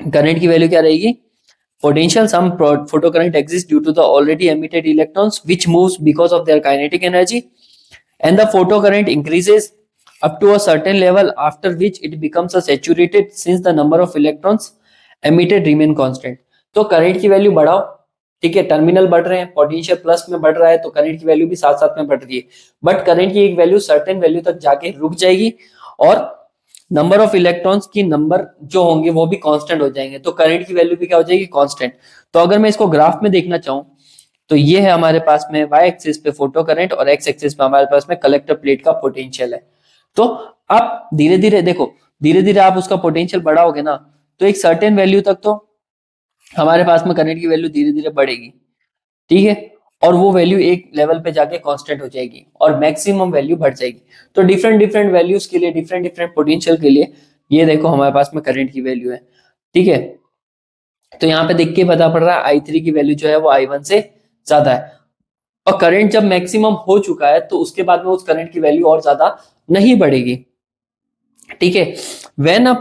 करंट की वैल्यू क्या रहेगी, potential some photocurrent exists due to the already emitted electrons which moves because of their kinetic energy, and the photocurrent increases up to a certain level after which it becomes a saturated since the number of electrons emitted remain constant। तो करंट की वैल्यू बढ़ाओ, ठीक है, टर्मिनल बढ़ रहे हैं, पोटेंशियल प्लस में बढ़ रहा है तो करंट की वैल्यू भी साथ साथ में बढ़ रही है, बट करंट की एक वैल्यू सर्टेन वैल्यू तक जाके रुक जाएगी और नंबर ऑफ इलेक्ट्रॉन्स की नंबर जो होंगे वो भी कांस्टेंट हो जाएंगे, तो करंट की वैल्यू भी क्या हो जाएगी, कांस्टेंट। तो अगर मैं इसको ग्राफ में देखना चाहूं तो ये है हमारे पास में वाई एक्सिस पे फोटो करंट और एक्स एक्सिस पे हमारे पास में कलेक्टर प्लेट का पोटेंशियल है। तो आप धीरे धीरे देखो, धीरे धीरे आप उसका पोटेंशियल बढ़ाओगे ना तो एक सर्टेन वैल्यू तक तो हमारे पास में करंट की वैल्यू धीरे धीरे बढ़ेगी, ठीक है, और वो वैल्यू एक लेवल पे जाके कांस्टेंट हो जाएगी और मैक्सिमम वैल्यू बढ़ जाएगी। तो डिफरेंट डिफरेंट वैल्यूज के लिए, डिफरेंट डिफरेंट पोटेंशियल के लिए ये देखो हमारे पास में करंट की वैल्यू है, ठीक है। तो यहाँ पे देख के पता पड़ रहा है I3 की वैल्यू जो है वो I1 से ज्यादा है, और करंट जब मैक्सिमम हो चुका है तो उसके बाद में उस करंट की वैल्यू और ज्यादा नहीं बढ़ेगी, ठीक है। When a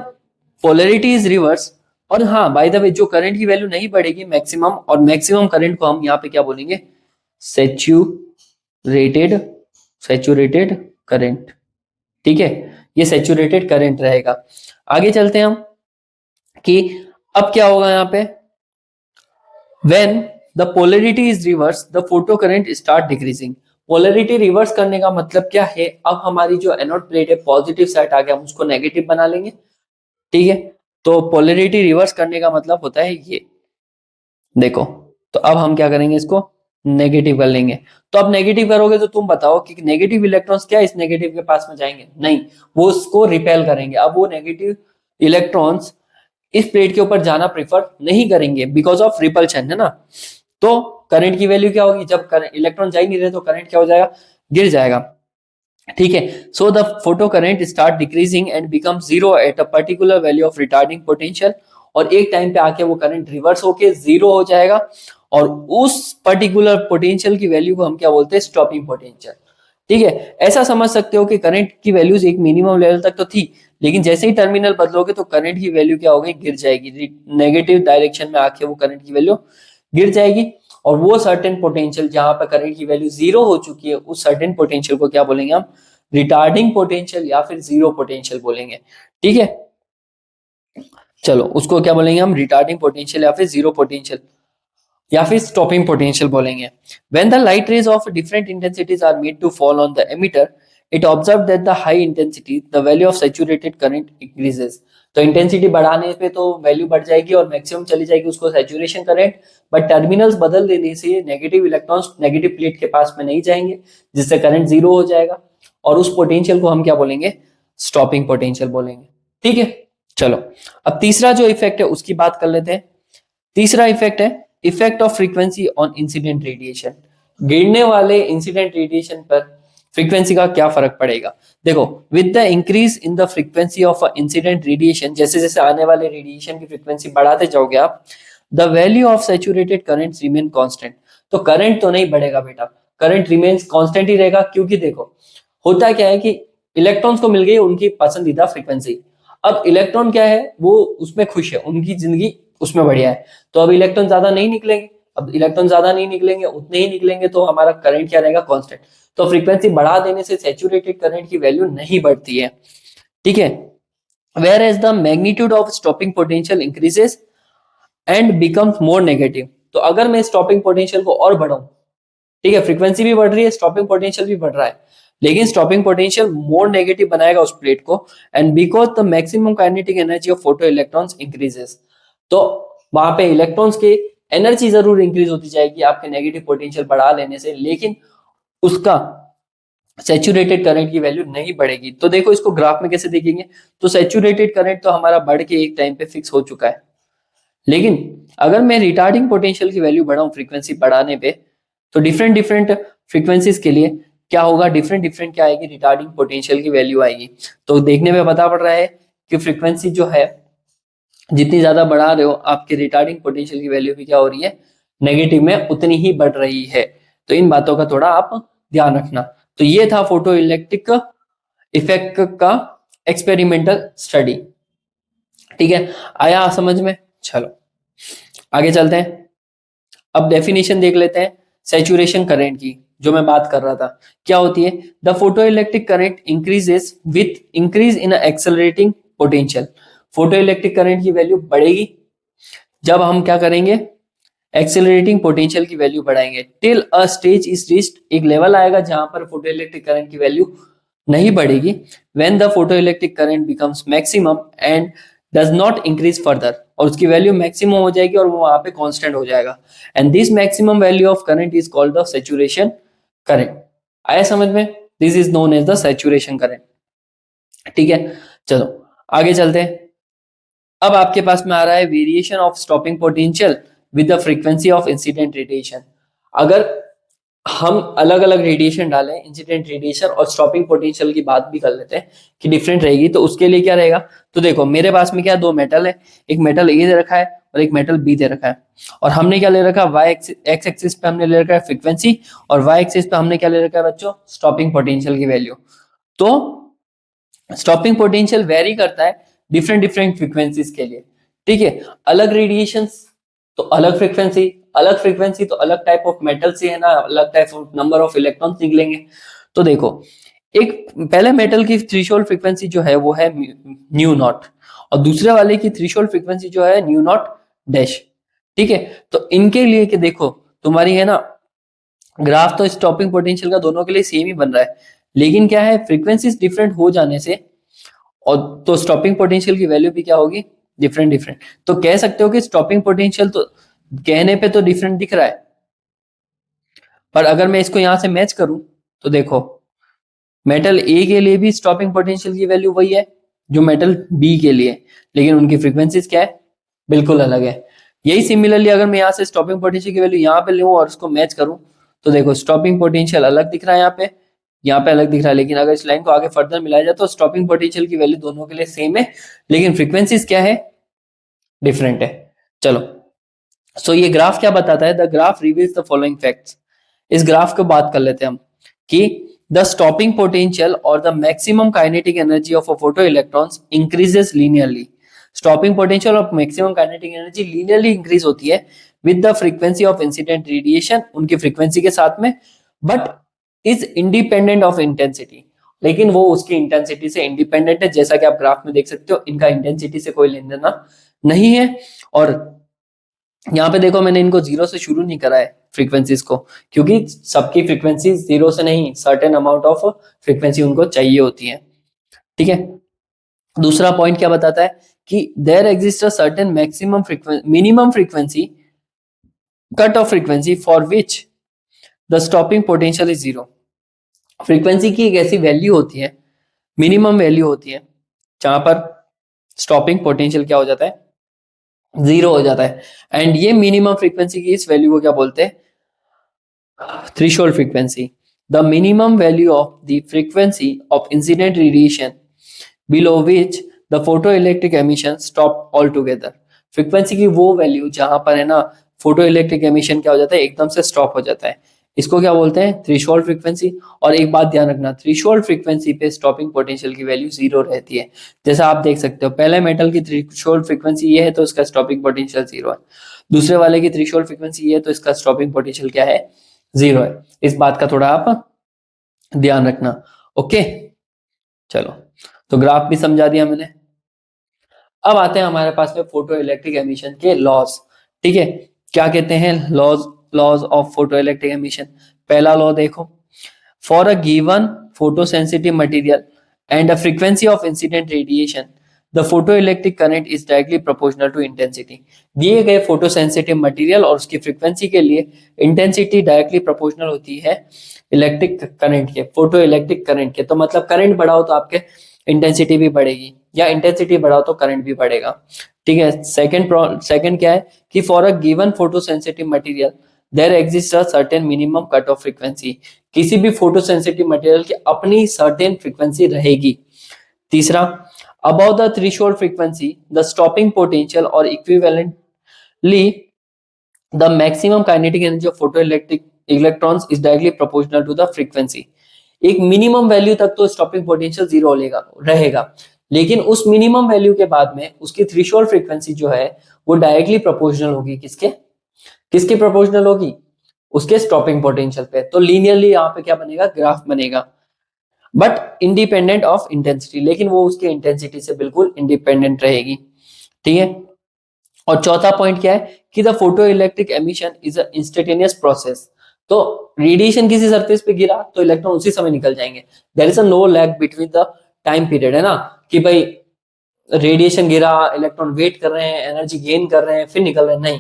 polarity is reverse, और हाँ बाय द वे जो करंट की वैल्यू नहीं बढ़ेगी मैक्सिमम, और मैक्सिमम करंट को हम यहाँ पे क्या बोलेंगे, सैचुरेटेड, सैचुरेटेड करंट, ठीक है, ये सैचुरेटेड करंट रहेगा। आगे चलते हैं हम कि अब क्या होगा यहाँ पे, when the polarity is reverse the photo current start decreasing. Polarity reverse करने का मतलब क्या है, अब हमारी जो एनोड प्लेट है पॉजिटिव साइड आ गया, हम उसको नेगेटिव बना लेंगे, ठीक है। तो पोलैरिटी रिवर्स करने का मतलब होता है ये देखो, तो अब हम क्या करेंगे, इसको नेगेटिव कर लेंगे। तो अब नेगेटिव करोगे तो तुम बताओ कि नेगेटिव इलेक्ट्रॉन्स क्या इस नेगेटिव के पास में जाएंगे, नहीं, वो उसको रिपेल करेंगे। अब वो नेगेटिव इलेक्ट्रॉन्स इस प्लेट के ऊपर जाना प्रेफर नहीं करेंगे बिकॉज ऑफ रिपल्शन, है ना। तो करंट की वैल्यू क्या होगी, जब इलेक्ट्रॉन जा ही नहीं रहे तो करंट क्या हो जाएगा, गिर जाएगा, ठीक है। So the photo current start decreasing and become zero at a particular value of retarding potential, और एक टाइम पे आके वो करंट रिवर्स होके जीरो हो जाएगा, और उस पर्टिकुलर पोटेंशियल की वैल्यू को हम क्या बोलते हैं, स्टॉपिंग पोटेंशियल, ठीक है। ऐसा समझ सकते हो कि करंट की वैल्यूज एक मिनिमम लेवल तक तो थी, लेकिन जैसे ही टर्मिनल बदलोगे तो करंट की वैल्यू क्या होगी, गिर जाएगी, नेगेटिव डायरेक्शन में आके वो करंट की वैल्यू गिर जाएगी, और वो सर्टेन पोटेंशियल जहां पर करंट की वैल्यू जीरो हो चुकी है उस सर्टेन पोटेंशियल को क्या बोलेंगे हम, रिटार्डिंग पोटेंशियल या फिर जीरो पोटेंशियल बोलेंगे, ठीक है। चलो उसको क्या बोलेंगे हम, रिटार्डिंग पोटेंशियल या फिर जीरो पोटेंशियल या फिर स्टॉपिंग पोटेंशियल बोलेंगे। When the light rays of different intensities are made to fall on the emitter, it observed that the high intensity, the value of saturated current increases। तो इंटेंसिटी बढ़ाने पे तो वैल्यू बढ़ जाएगी और मैक्सिमम चली जाएगी उसको सैचुरेशन करंट, बट टर्मिनल्स बदल देने से नेगेटिव इलेक्ट्रॉन्स नेगेटिव प्लेट के पास में नहीं जाएंगे, जिससे करंट जीरो हो जाएगा, और उस पोटेंशियल को हम क्या बोलेंगे, स्टॉपिंग पोटेंशियल बोलेंगे, ठीक है। चलो अब तीसरा जो इफेक्ट है उसकी बात कर लेते हैं। तीसरा इफेक्ट है effect of frequency on incident radiation. गिरने वाले इंसिडेंट रेडिएशन पर फ्रीक्वेंसी का क्या फर्क पड़ेगा, देखो with the increase in the frequency of incident radiation, जैसे जैसे आने वाले रेडिएशन की फ्रीक्वेंसी बढ़ाते जाओगे आप, the value of saturated current remain constant. तो करंट तो नहीं बढ़ेगा बेटा, करंट रिमेन्स कांस्टेंट ही रहेगा, क्योंकि देखो होता क्या है कि इलेक्ट्रॉन्स को मिल गई उनकी पसंदीदा फ्रीक्वेंसी, अब इलेक्ट्रॉन क्या है वो उसमें खुश है, उनकी जिंदगी उसमें बढ़िया है, तो अब इलेक्ट्रॉन ज्यादा नहीं निकलेंगे, अब इलेक्ट्रॉन ज्यादा नहीं निकलेंगे, उतने ही निकलेंगे तो हमारा करंट क्या रहेगा, कांस्टेंट। तो फ्रीक्वेंसी बढ़ा देने से सैचुरेटेड करंट की वैल्यू नहीं बढ़ती है, ठीक है। Where as the magnitude of stopping potential increases and becomes more negative. तो अगर मैं स्टॉपिंग पोटेंशियल को और बढ़ाऊं, ठीक है, फ्रीक्वेंसी भी बढ़ रही है, स्टॉपिंग पोटेंशियल भी बढ़ रहा है, लेकिन स्टॉपिंग पोटेंशियल मोर नेगेटिव बनाएगा उस प्लेट को, and because the maximum kinetic energy of photo electrons increases, तो वहां पे इलेक्ट्रॉन्स की एनर्जी जरूर इंक्रीज होती जाएगी आपके नेगेटिव पोटेंशियल बढ़ा लेने से, लेकिन उसका सैचुरेटेड करंट की वैल्यू नहीं बढ़ेगी। तो देखो इसको ग्राफ में कैसे देखेंगे, तो सैचुरेटेड करंट तो हमारा बढ़ के एक टाइम पे फिक्स हो चुका है, लेकिन अगर मैं रिटार्डिंग पोटेंशियल की वैल्यू बढ़ाऊं फ्रीक्वेंसी बढ़ाने पे, तो डिफरेंट डिफरेंट फ्रीक्वेंसीज के लिए क्या होगा, डिफरेंट डिफरेंट क्या आएगी, रिटार्डिंग पोटेंशियल की वैल्यू आएगी। तो देखने में पता पड़ रहा है कि फ्रीक्वेंसी जो है जितनी ज्यादा बढ़ा रहे हो आपके रिटार्डिंग पोटेंशियल की वैल्यू भी क्या हो रही है, नेगेटिव में उतनी ही बढ़ रही है। तो इन बातों का थोड़ा आप ध्यान रखना। तो ये था फोटो इलेक्ट्रिक इफेक्ट का एक्सपेरिमेंटल स्टडी। ठीक है, आया समझ में? चलो आगे चलते हैं। अब डेफिनेशन देख लेते हैं सैचुरेशन करंट की, जो मैं बात कर रहा था। क्या होती है? The photo electric current increases with increase in accelerating potential. Photo electric current की वैल्यू बढ़ेगी जब हम क्या करेंगे, एक्सेलरेटिंग पोटेंशियल की वैल्यू बढ़ाएंगे, till a stage is reached, एक लेवल आएगा जहां पर फोटो इलेक्ट्रिक करंट की वैल्यू नहीं बढ़ेगी। When the photo electric current becomes maximum and does not increase further, और उसकी वैल्यू मैक्सिमम हो जाएगी और वो वहां पे कांस्टेंट हो जाएगा, and this maximum value of current is called the saturation current. आया समझ में? This is known as the saturation current. ठीक है, चलो आगे चलते हैं। अब आपके पास में आ रहा है variation of stopping potential with the frequency of incident radiation. अगर हम अलग अलग रेडिएशन डालें, इंसिडेंट रेडिएशन और स्टॉपिंग पोटेंशियल की बात भी कर लेते हैं कि डिफरेंट रहेगी, तो उसके लिए क्या रहेगा, तो देखो मेरे पास में क्या दो मेटल है, एक मेटल ए दे रखा है और एक मेटल बी दे रखा है, और हमने क्या ले रखा है, वाई एक्स एक्सिस पे हमने ले रखा है फ्रीक्वेंसी, और वाई एक्सिस पे हमने क्या ले रखा है बच्चों, स्टॉपिंग पोटेंशियल की वैल्यू। तो स्टॉपिंग पोटेंशियल वेरी करता है डिफरेंट डिफरेंट फ्रीक्वेंसीज के लिए। ठीक है, अलग रेडिएशंस तो अलग फ्रीक्वेंसी, अलग फ्रीक्वेंसी तो अलग टाइप ऑफ मेटल से है ना, अलग type of number of electrons निकलेंगे। तो देखो एक पहले मेटल की थ्रेशोल्ड फ्रीक्वेंसी जो है वो है न्यू नॉट, और दूसरे वाले की थ्रेशोल्ड फ्रीक्वेंसी जो है न्यू नॉट डैश। ठीक है, तो इनके लिए कि देखो तुम्हारी है ना ग्राफ तो स्टॉपिंग पोटेंशियल का दोनों के लिए सेम ही बन रहा है, लेकिन क्या है फ्रीक्वेंसीज डिफरेंट हो जाने से, और तो स्टॉपिंग पोटेंशियल की वैल्यू भी क्या होगी, डिफरेंट डिफरेंट। तो कह सकते हो कि स्टॉपिंग पोटेंशियल तो कहने पे तो डिफरेंट दिख रहा है, पर अगर मैं इसको यहां से मैच करूं तो देखो मेटल ए के लिए भी स्टॉपिंग पोटेंशियल की वैल्यू वही है जो मेटल बी के लिए, लेकिन उनकी फ्रीक्वेंसीज क्या है, बिल्कुल अलग है। यही सिमिलरली अगर मैं यहाँ से स्टॉपिंग पोटेंशियल की वैल्यू यहाँ पे लूं और उसको मैच करूं, तो देखो स्टॉपिंग पोटेंशियल अलग दिख रहा है यहाँ पे अलग दिख रहा है, लेकिन अगर इस लाइन को आगे फर्दर मिलाया जाए तो स्टॉपिंग पोटेंशियल की वैल्यू दोनों के लिए सेम है, लेकिन फ्रीक्वेंसीज क्या है, डिफरेंट है। चलो सो ये ग्राफ क्या बताता है, the graph reveals the following facts. इस ग्राफ को बात कर लेते हैं हम कि द स्टॉपिंग पोटेंशियल और the maximum kinetic energy of a photo electrons increases linearly. Stopping potential और maximum kinetic energy linearly increase होती है with the frequency of incident radiation, उनकी फ्रीक्वेंसी के साथ में, but is independent of intensity, लेकिन वो उसकी इंटेंसिटी से इंडिपेंडेंट है। जैसा कि आप ग्राफ में देख सकते हो इनका इंटेंसिटी से कोई लेन देना नहीं है। और यहाँ पे देखो मैंने इनको जीरो से शुरू नहीं करा है फ्रीक्वेंसीज को, क्योंकि सबकी फ्रीक्वेंसी जीरो से नहीं, सर्टेन अमाउंट ऑफ फ्रीक्वेंसी उनको चाहिए होती है। ठीक है, दूसरा पॉइंट क्या बताता है कि there exist a certain maximum frequency minimum frequency cut off frequency for which the stopping potential is zero. Frequency की एक ऐसी वैल्यू होती है, मिनिमम वैल्यू होती है, जहां पर स्टॉपिंग पोटेंशियल क्या हो जाता है, जीरो हो जाता है। एंड ये मिनिमम फ्रीक्वेंसी की इस वैल्यू को क्या बोलते हैं, threshold frequency. The minimum value of the frequency of incident radiation below which the photo electric emission stop all together. Frequency की वो वैल्यू जहां पर है ना फोटो इलेक्ट्रिक एमिशन क्या हो जाता है, एकदम से स्टॉप हो जाता है, इसको क्या बोलते हैं, थ्रेशोल्ड फ्रीक्वेंसी। और एक बात ध्यान रखना, थ्रेशोल्ड फ्रीक्वेंसी पे स्टॉपिंग पोटेंशियल की वैल्यू जीरो रहती है। जैसा आप देख सकते हो पहले मेटल की थ्रेशोल्ड फ्रीक्वेंसी ये है तो इसका स्टॉपिंग पोटेंशियल जीरो है, दूसरे वाले की थ्रेशोल्ड फ्रीक्वेंसी ये है तो इसका स्टॉपिंग पोटेंशियल क्या है, जीरो है। इस बात का थोड़ा आप ध्यान रखना। ओके चलो, तो ग्राफ भी समझा दिया मैंने। अब आते हैं हमारे पास में फोटो इलेक्ट्रिक एमिशन के लॉज। ठीक है, क्या कहते हैं laws, laws of photo electric emission. पहला लॉ देखो, for a given photosensitive material and a frequency of incident radiation, the photoelectric current is directly proportional to intensity. दिए गए फोटोसेंसिटिव मटेरियल और उसकी फ्रीक्वेंसी के लिए इंटेंसिटी डायरेक्टली प्रोपोर्शनल होती है इलेक्ट्रिक करंट के, फोटो इलेक्ट्रिक करंट के। तो मतलब करंट बढ़ाओ तो आपके इंटेंसिटी भी बढ़ेगी, या इंटेंसिटी बढ़ाओ तो करंट भी बढ़ेगा। ठीक है। सेकंड क्या है कि for a given photosensitive material there exist a certain minimum cut off frequency. किसी भी फोटोसेंसिटिव मटेरियल की अपनी सर्टेन फ्रीक्वेंसी रहेगी। तीसरा, above the threshold frequency the stopping potential और equivalently the maximum kinetic energy of photoelectric electrons is directly proportional to the frequency. एक मिनिमम वैल्यू तक तो स्टॉपिंग पोटेंशियल जीरो रहेगा, लेकिन उस मिनिमम वैल्यू के बाद में उसकी थ्रेशोल्ड फ्रीक्वेंसी जो है वो डायरेक्टली प्रोपोर्शनल होगी किसके प्रोपोर्शनल होगी, उसके स्टॉपिंग पोटेंशियल पे। तो लीनियरली यहाँ पे क्या बनेगा, ग्राफ बनेगा, बट इंडिपेंडेंट ऑफ इंटेंसिटी, लेकिन वो उसके इंटेंसिटी से बिल्कुल इंडिपेंडेंट रहेगी। ठीक है। और चौथा पॉइंट क्या है कि the photo electric emission is a instantaneous process. तो रेडिएशन किसी सरफेस पे गिरा तो इलेक्ट्रॉन उसी समय निकल जाएंगे। There is a no lag between the time period, है ना, कि भाई रेडिएशन गिरा, इलेक्ट्रॉन वेट कर रहे हैं, एनर्जी गेन कर रहे हैं, फिर निकल रहे हैं, नहीं।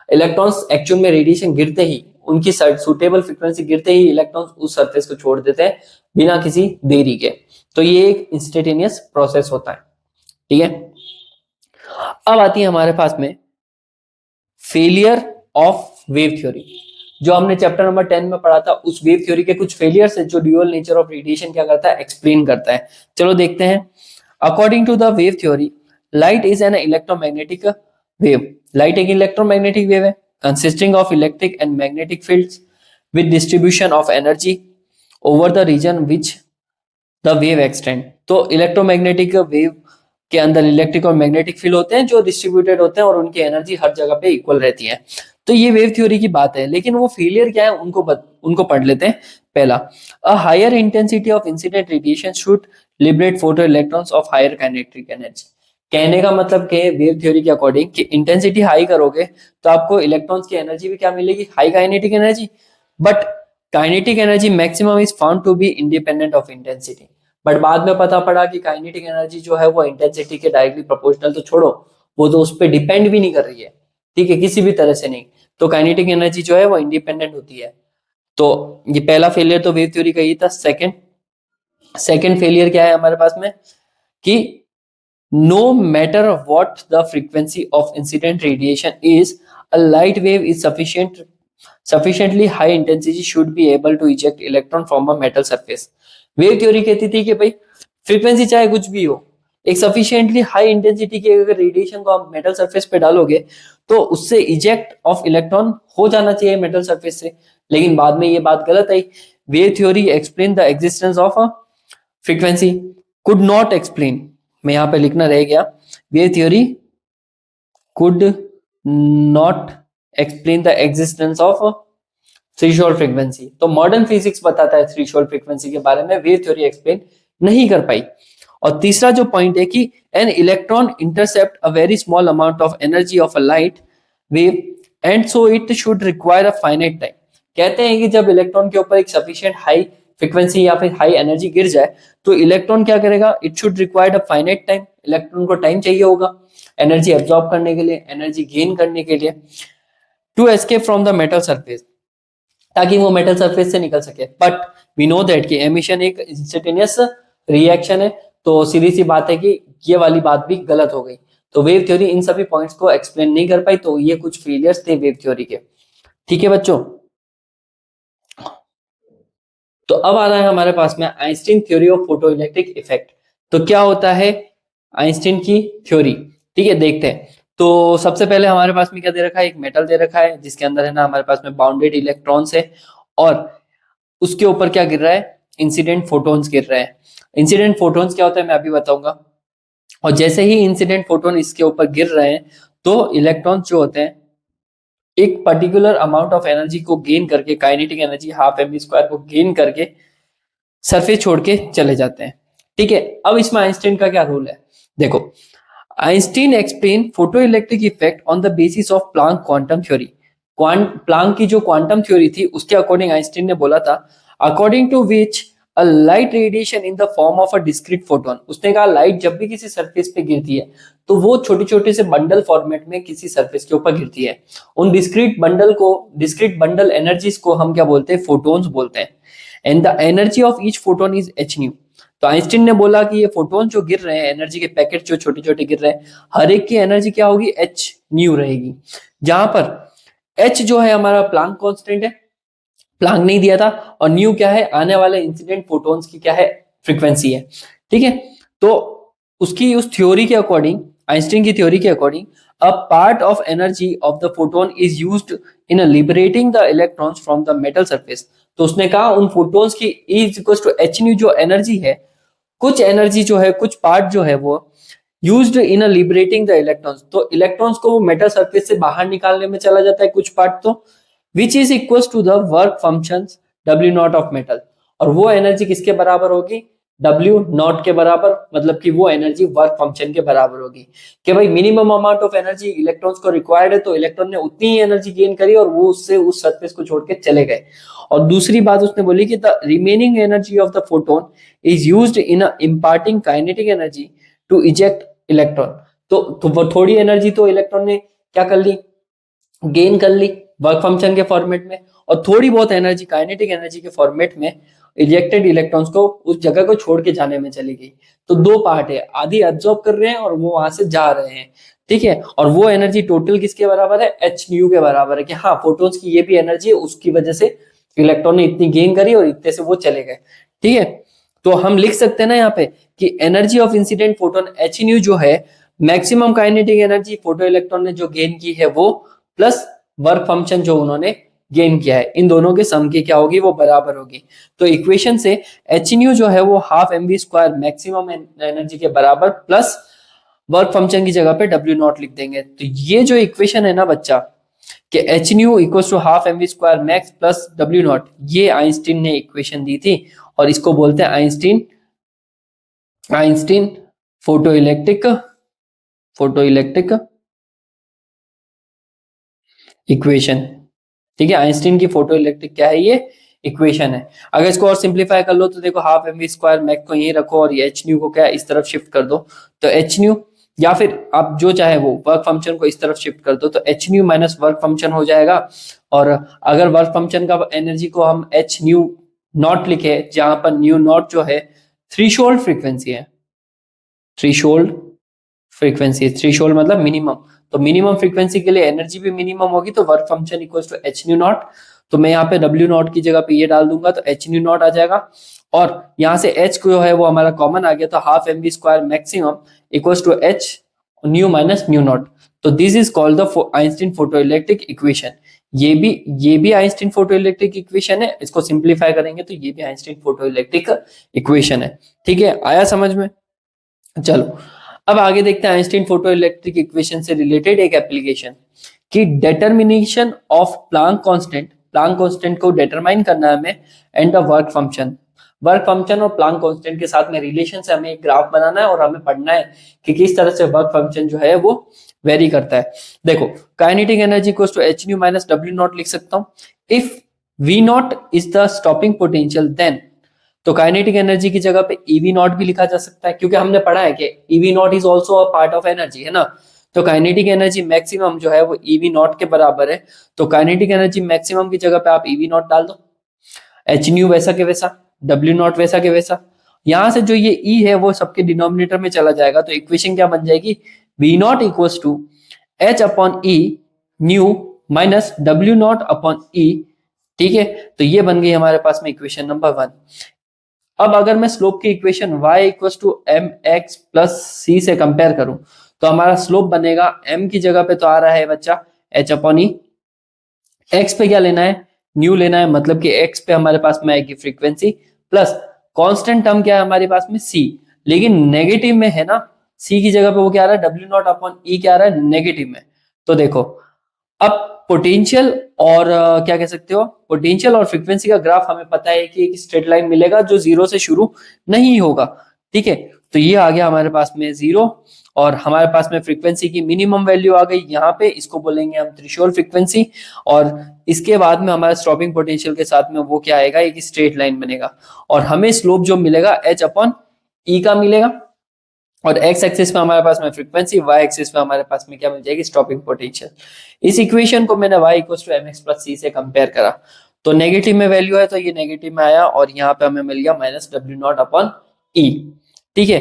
इलेक्ट्रॉन्स एक्चुअल में रेडिएशन गिरते ही, उनकी सुटेबल फ्रीक्वेंसी गिरते ही इलेक्ट्रॉन्स उस सरफेस को छोड़ देते हैं बिना किसी देरी के। तो ये एक इंस्टेंटेनियस प्रोसेस होता है। ठीक है। अब आती है हमारे पास में फेलियर ऑफ वेव थ्योरी। जो हमने चैप्टर नंबर 10 में पढ़ा था, उस वेव थ्योरी के कुछ फेलियर्स है जो ड्यूअल नेचर ऑफ रेडिएशन क्या करता है, एक्सप्लेन करता है। चलो देखते हैं। According to the wave theory, light is an electromagnetic wave. Light एक इलेक्ट्रोमैग्नेटिक वेव है consisting of electric and magnetic fields with distribution of energy over the region which the wave extend. तो इलेक्ट्रोमैग्नेटिक वेव के अंदर इलेक्ट्रिक और मैग्नेटिक फील्ड होते हैं जो डिस्ट्रीब्यूटेड होते हैं और उनकी एनर्जी हर जगह पे इक्वल रहती है। तो ये वेव थ्योरी की बात है, लेकिन वो फेलियर क्या है उनको पढ़ लेते हैं। पहला, a higher intensity of incident radiation should liberate photo electrons of higher kinetic energy. कहने का मतलब कि वेव थ्योरी के अकॉर्डिंग कि इंटेंसिटी हाई करोगे तो आपको इलेक्ट्रॉन्स की एनर्जी भी क्या मिलेगी, high kinetic energy. But kinetic energy maximum is found to be independent of intensity. But बाद में पता पड़ा कि काइनेटिक एनर्जी जो है वो इंटेंसिटी के डायरेक्टली प्रोपोर्शनल, तो छोड़ो, वो तो उस पर डिपेंड भी नहीं कर रही है। ठीक है, किसी भी तरह से नहीं। तो काइनेटिक एनर्जी जो है वो इंडिपेंडेंट होती है। तो ये पहला फेलियर तो वेव थ्योरी का ही था। सेकंड फेलियर क्या है हमारे पास में कि no matter what the frequency of incident radiation is, a light wave is sufficiently high intensity should be able to eject electron from a metal surface। Wave theory कहती थी कि भाई फ्रीक्वेंसी चाहे कुछ भी हो, एक सफिशिएंटली हाई इंटेंसिटी के अगर रेडिएशन को आप मेटल सरफेस पे डालोगे तो उससे इजेक्ट ऑफ इलेक्ट्रॉन हो जाना चाहिए मेटल सरफेस से। लेकिन बाद में ये बात गलत आई। Wave theory explain the existence of a frequency, could not explain, मैं यहाँ पे लिखना रह गया, wave theory could not explain the existence of threshold frequency. तो मॉडर्न फिजिक्स बताता है थ्रेशोल्ड फ्रीक्वेंसी के बारे में, वेव थ्योरी एक्सप्लेन नहीं कर पाई। और तीसरा जो पॉइंट है कि an electron intercept a very small amount of energy of a light wave and so it should require a finite time. कहते हैं कि जब इलेक्ट्रॉन के ऊपर एक सफिशिएंट हाई फ्रीक्वेंसी या फिर हाई एनर्जी गिर जाए तो इलेक्ट्रॉन क्या करेगा, it should required a finite time. Electron को टाइम चाहिए होगा एनर्जी एब्जॉर्ब करने के लिए, एनर्जी गेन करने के लिए, to escape from the metal surface, ताकि वो मेटल सरफेस से निकल सके। बट वी नो दैट कि एमिशन एक इंस्टेंटेनियस रिएक्शन है, तो सीधी सी बात है कि ये वाली बात भी गलत हो गई। तो वेव थ्योरी इन सभी पॉइंट्स को एक्सप्लेन नहीं कर पाई, तो ये कुछ फेलियर्स थे वेव थ्योरी के। ठीक है बच्चों। तो अब आ रहा है हमारे पास में Einstein theory of photo electric effect. तो क्या होता है आइंस्टीन की थ्योरी, ठीक है, देखते हैं। तो सबसे पहले हमारे पास में क्या दे रखा है, एक मेटल दे रखा है जिसके अंदर है ना हमारे पास में बाउंडेड इलेक्ट्रॉन्स है, और उसके ऊपर क्या गिर रहा है, इंसिडेंट फोटोन्स गिर रहे हैं। इंसिडेंट फोटोन्स क्या होता है मैं अभी बताऊंगा। और जैसे ही इंसिडेंट फोटोन इसके ऊपर गिर रहे हैं तो इलेक्ट्रॉन्स जो होते हैं एक पर्टिकुलर अमाउंट ऑफ एनर्जी को गेन करके, kinetic energy half m square को गेन करके सरफेस छोड़ के चले जाते हैं। ठीक है। अब इसमें आइंस्टीन का क्या रोल है, देखो। Einstein explain photo electric effect on the basis of Planck quantum theory. Planck की जो क्वांटम थ्योरी थी उसके अकॉर्डिंग आइंस्टीन ने बोला था, according to which a light radiation in the form of a discrete photon. उसने कहा लाइट जब भी किसी सरफेस पे गिरती है तो वो छोटे छोटे से बंडल फॉर्मेट में किसी सरफेस के ऊपर गिरती है। उन डिस्क्रीट बंडल एनर्जीज को हम क्या बोलते हैं, फोटोन्स बोलते हैं। And the energy of each photon is H new. तो आइंस्टीन ने बोला कि ये फोटोन जो गिर रहे हैं, एनर्जी के पैकेट जो छोटे छोटे गिर रहे हैं, हर एक की एनर्जी क्या होगी, एच न्यू रहेगी। जहां पर एच जो है हमारा प्लांक कांस्टेंट है, प्लांक नहीं दिया था, और न्यू क्या है, आने वाले इंसिडेंट फोटोन्स की क्या है, फ्रीक्वेंसी है। ठीक है, तो उसकी उस थ्योरी के अकॉर्डिंग, आइंस्टीन की थ्योरी के according, a part of energy of the photon is used in liberating the electrons from the metal surface. तो उसने कहा उन फोटोन्स की is equals to H nu, जो एनर्जी है, कुछ एनर्जी जो है, कुछ पार्ट जो है वो used in liberating the electrons, तो इलेक्ट्रॉन्स को वो मेटल सरफेस से बाहर निकालने में चला जाता है कुछ पार्ट, तो which is equals to the work function W naught of metal. और वो एनर्जी किसके बराबर होगी, डब्ल्यू नॉट के बराबर, मतलब कि वो एनर्जी वर्क फंक्शन के बराबर होगी। कि भाई minimum amount of energy electrons को रिक्वायर्ड है, तो इलेक्ट्रॉन ने उतनी ही एनर्जी गेन करी और वो उससे उस सरफेस को छोड़ के चले गए। और दूसरी बात उसने बोली कि the remaining energy of the photon is used in imparting kinetic energy to eject electron. तो वो थोड़ी एनर्जी तो इलेक्ट्रॉन ने क्या कर ली, गेन कर ली वर्क फंक्शन के फॉर्मेट में, और थोड़ी बहुत एनर्जी काइनेटिक एनर्जी के फॉर्मेट में इजेक्टेड इलेक्ट्रॉन्स को उस जगह को छोड़ के जाने में चली गई। तो दो पार्ट है, आधी एब्जॉर्ब कर रहे हैं और वो वहां से जा रहे हैं। ठीक है, और वो एनर्जी टोटल किसके बराबर है, एच न्यू के बराबर है। कि हाँ, फोटोन्स की ये भी एनर्जी है, उसकी वजह से इलेक्ट्रॉन ने इतनी गेन करी और इतने से वो चले गए। ठीक है, तो हम लिख सकते हैं ना यहाँ पे कि energy of incident photon H nu जो है, maximum kinetic energy photo electron ने जो गेन की है वो, प्लस वर्क फंक्शन जो उन्होंने गेन किया है, इन दोनों के सम की क्या होगी, वो बराबर होगी। तो इक्वेशन से एच न्यू जो है वो half M we square maximum energy के बराबर, प्लस वर्क फंक्शन की जगह पे डब्ल्यू नॉट लिख देंगे। तो ये जो इक्वेशन है ना बच्चा, कि h nu equal to half M we square max plus W naught, ये आइंस्टीन ने इक्वेशन दी थी, और इसको बोलते हैं Einstein Einstein photo electric equation. ठीक है, आइंस्टीन की फोटो इलेक्ट्रिक क्या है, ये इक्वेशन है। अगर इसको और सिंप्लीफाई कर लो तो देखो, half M we square max को यहीं रखो और ये एच न्यू को क्या इस तरफ शिफ्ट कर दो, तो एच न्यू, या फिर आप जो चाहे वो वर्क फंक्शन को इस तरफ शिफ्ट कर दो, तो h nu minus work function हो जाएगा। और अगर वर्क फंक्शन का एनर्जी को हम एच न्यू नॉट लिखे, जहां पर न्यू नॉट जो है थ्रीशोल्ड फ्रीक्वेंसी है, थ्रीशोल्ड मतलब मिनिमम, तो मिनिमम फ्रीक्वेंसी के लिए एनर्जी भी मिनिमम होगी, तो work function equals to H nu naught. तो मैं यहाँ पे डब्ल्यू नॉट की जगह पे ये डाल दूंगा, तो एच न्यू नॉट आ जाएगा, और यहाँ से एच जो है वो हमारा कॉमन आ गया, तो half M we square maximum equals to H nu minus nu naught. तो this is called the Einstein photo electric equation. ये भी आइंस्टीन फोटो इलेक्ट्रिक इक्वेशन है, इसको सिंप्लीफाई करेंगे तो ये भी आइंस्टीन फोटो इलेक्ट्रिक इक्वेशन है। ठीक है, आया समझ में? चलो अब आगे देखते हैं आइंस्टीन फोटो इलेक्ट्रिक इक्वेशन से रिलेटेड एक एप्लीकेशन, कि डिटर्मिनेशन ऑफ प्लांक कांस्टेंट को डिटरमाइन करना है हमें, एंड द वर्क फंक्शन और प्लांक कांस्टेंट के साथ में रिलेशन से हमें एक ग्राफ बनाना है, और हमें पढ़ना है कि किस तरह से वर्क फंक्शन जो है वो वेरी करता है। देखो, kinetic energy equals to H nu minus W naught लिख सकता हूं। If V naught is the stopping potential, then, तो काइनेटिक एनर्जी की जगह पे ईवी नॉट भी लिखा जा सकता है, क्योंकि हमने पढ़ा है कि EV not is also a part of energy, है ना। तो काइनेटिक एनर्जी मैक्सिमम जो है वो ईवी नॉट के बराबर है, तो काइनेटिक एनर्जी मैक्सिमम की जगह पे आप ईवी नॉट डाल दो, एच न्यू वैसा के वैसा, डब्ल्यू नॉट वैसा के वैसा। यहां से जो ये ई है वो सबके डिनोमिनेटर में चला जाएगा, तो इक्वेशन क्या बन जाएगी, V naught equals to H upon E nu minus W naught upon E. ठीक है, तो ये बन गई हमारे पास में इक्वेशन नंबर 1। अब अगर मैं स्लोप की equation y equal to M X plus C से कंपेयर करूं, तो हमारा स्लोप बनेगा m की जगह पे तो आ रहा है बच्चा h अपॉन ई, x पे क्या लेना है, न्यू लेना है, मतलब कि x पे हमारे पास में आएगी फ्रीक्वेंसी, प्लस कांस्टेंट टर्म क्या है हमारे पास में c, लेकिन नेगेटिव में है ना, c की जगह पे वो क्या आ रहा है, डब्ल्यू नॉट अपॉन ई क्या आ रहा है, नेगेटिव में। तो देखो, अब पोटेंशियल और क्या कह सकते हो, पोटेंशियल और फ्रीक्वेंसी का ग्राफ हमें पता है कि एक स्ट्रेट लाइन मिलेगा जो जीरो से शुरू नहीं होगा। ठीक है, तो ये आ गया हमारे पास में 0 और हमारे पास में फ्रीक्वेंसी की मिनिमम वैल्यू आ गई यहाँ पे, इसको बोलेंगे हम थ्रेशोल्ड फ्रीक्वेंसी। और इसके बाद में हमारा स्टॉपिंग पोटेंशियल के साथ में वो क्या आएगा, एक स्ट्रेट लाइन बनेगा और हमें स्लोप जो मिलेगा h अपॉन ई का मिलेगा। और एक्स एक्सिस में हमारे पास में फ्रीक्वेंसी, वाई एक्सिस में हमारे पास में क्या मिल जाएगी, स्टॉपिंग पोटेंशियल। इस इक्वेशन को मैंने y equal to mx plus c से कंपेयर करा तो नेगेटिव में वैल्यू है तो ये नेगेटिव में आया और यहाँ पे हमें मिल गया minus W naught upon E. ठीक है,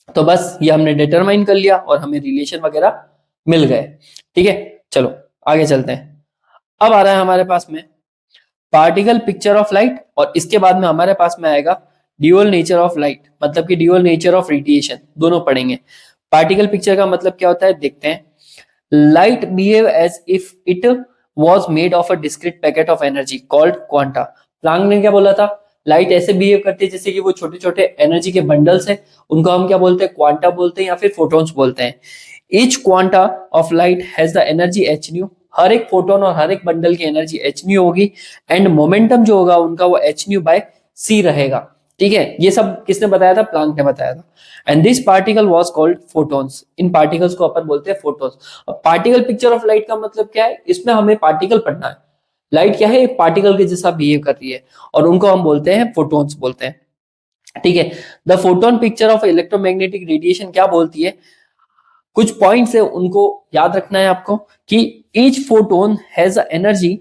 तो बस ये हमने डिटरमाइन कर लिया और हमें रिलेशन वगैरह मिल गए। ठीक है, चलो आगे चलते हैं। अब आ रहा है हमारे पास में पार्टिकल पिक्चर ऑफ लाइट और इसके बाद में हमारे पास में आएगा ड्यूअल नेचर ऑफ लाइट, मतलब कि ड्यूअल नेचर ऑफ रेडिएशन, दोनों पढ़ेंगे। पार्टिकल पिक्चर का मतलब क्या होता है देखते हैं। Light behave as if it was made of a discrete packet of energy called quanta. Planck ने क्या बोला था, लाइट ऐसे बिहेव करती है जैसे कि वो छोटे छोटे एनर्जी के बंडल्स है, उनको हम क्या बोलते हैं, क्वांटा बोलते हैं या फिर फोटॉन्स बोलते हैं। Each quanta of light has the energy H nu, हर एक फोटोन और हर एक बंडल की एनर्जी एच न्यू होगी एंड मोमेंटम जो होगा उनका वो एच न्यू बाय सी रहेगा। ठीक है, ये सब किसने बताया था, प्लांक ने बताया था। And this particle was called photons, in particles को अपन बोलते हैं फोटॉन्स। अब पार्टिकल पिक्चर ऑफ लाइट का मतलब क्या है, इसमें हमें पार्टिकल पढ़ना है। लाइट क्या है, एक पार्टिकल के जैसा बिहेव कर रही है और उनको हम बोलते हैं फोटॉन्स बोलते हैं। ठीक है, the photon picture of electromagnetic radiation क्या बोलती है, कुछ पॉइंट्स है उनको याद रखना है आपको कि each photon has a energy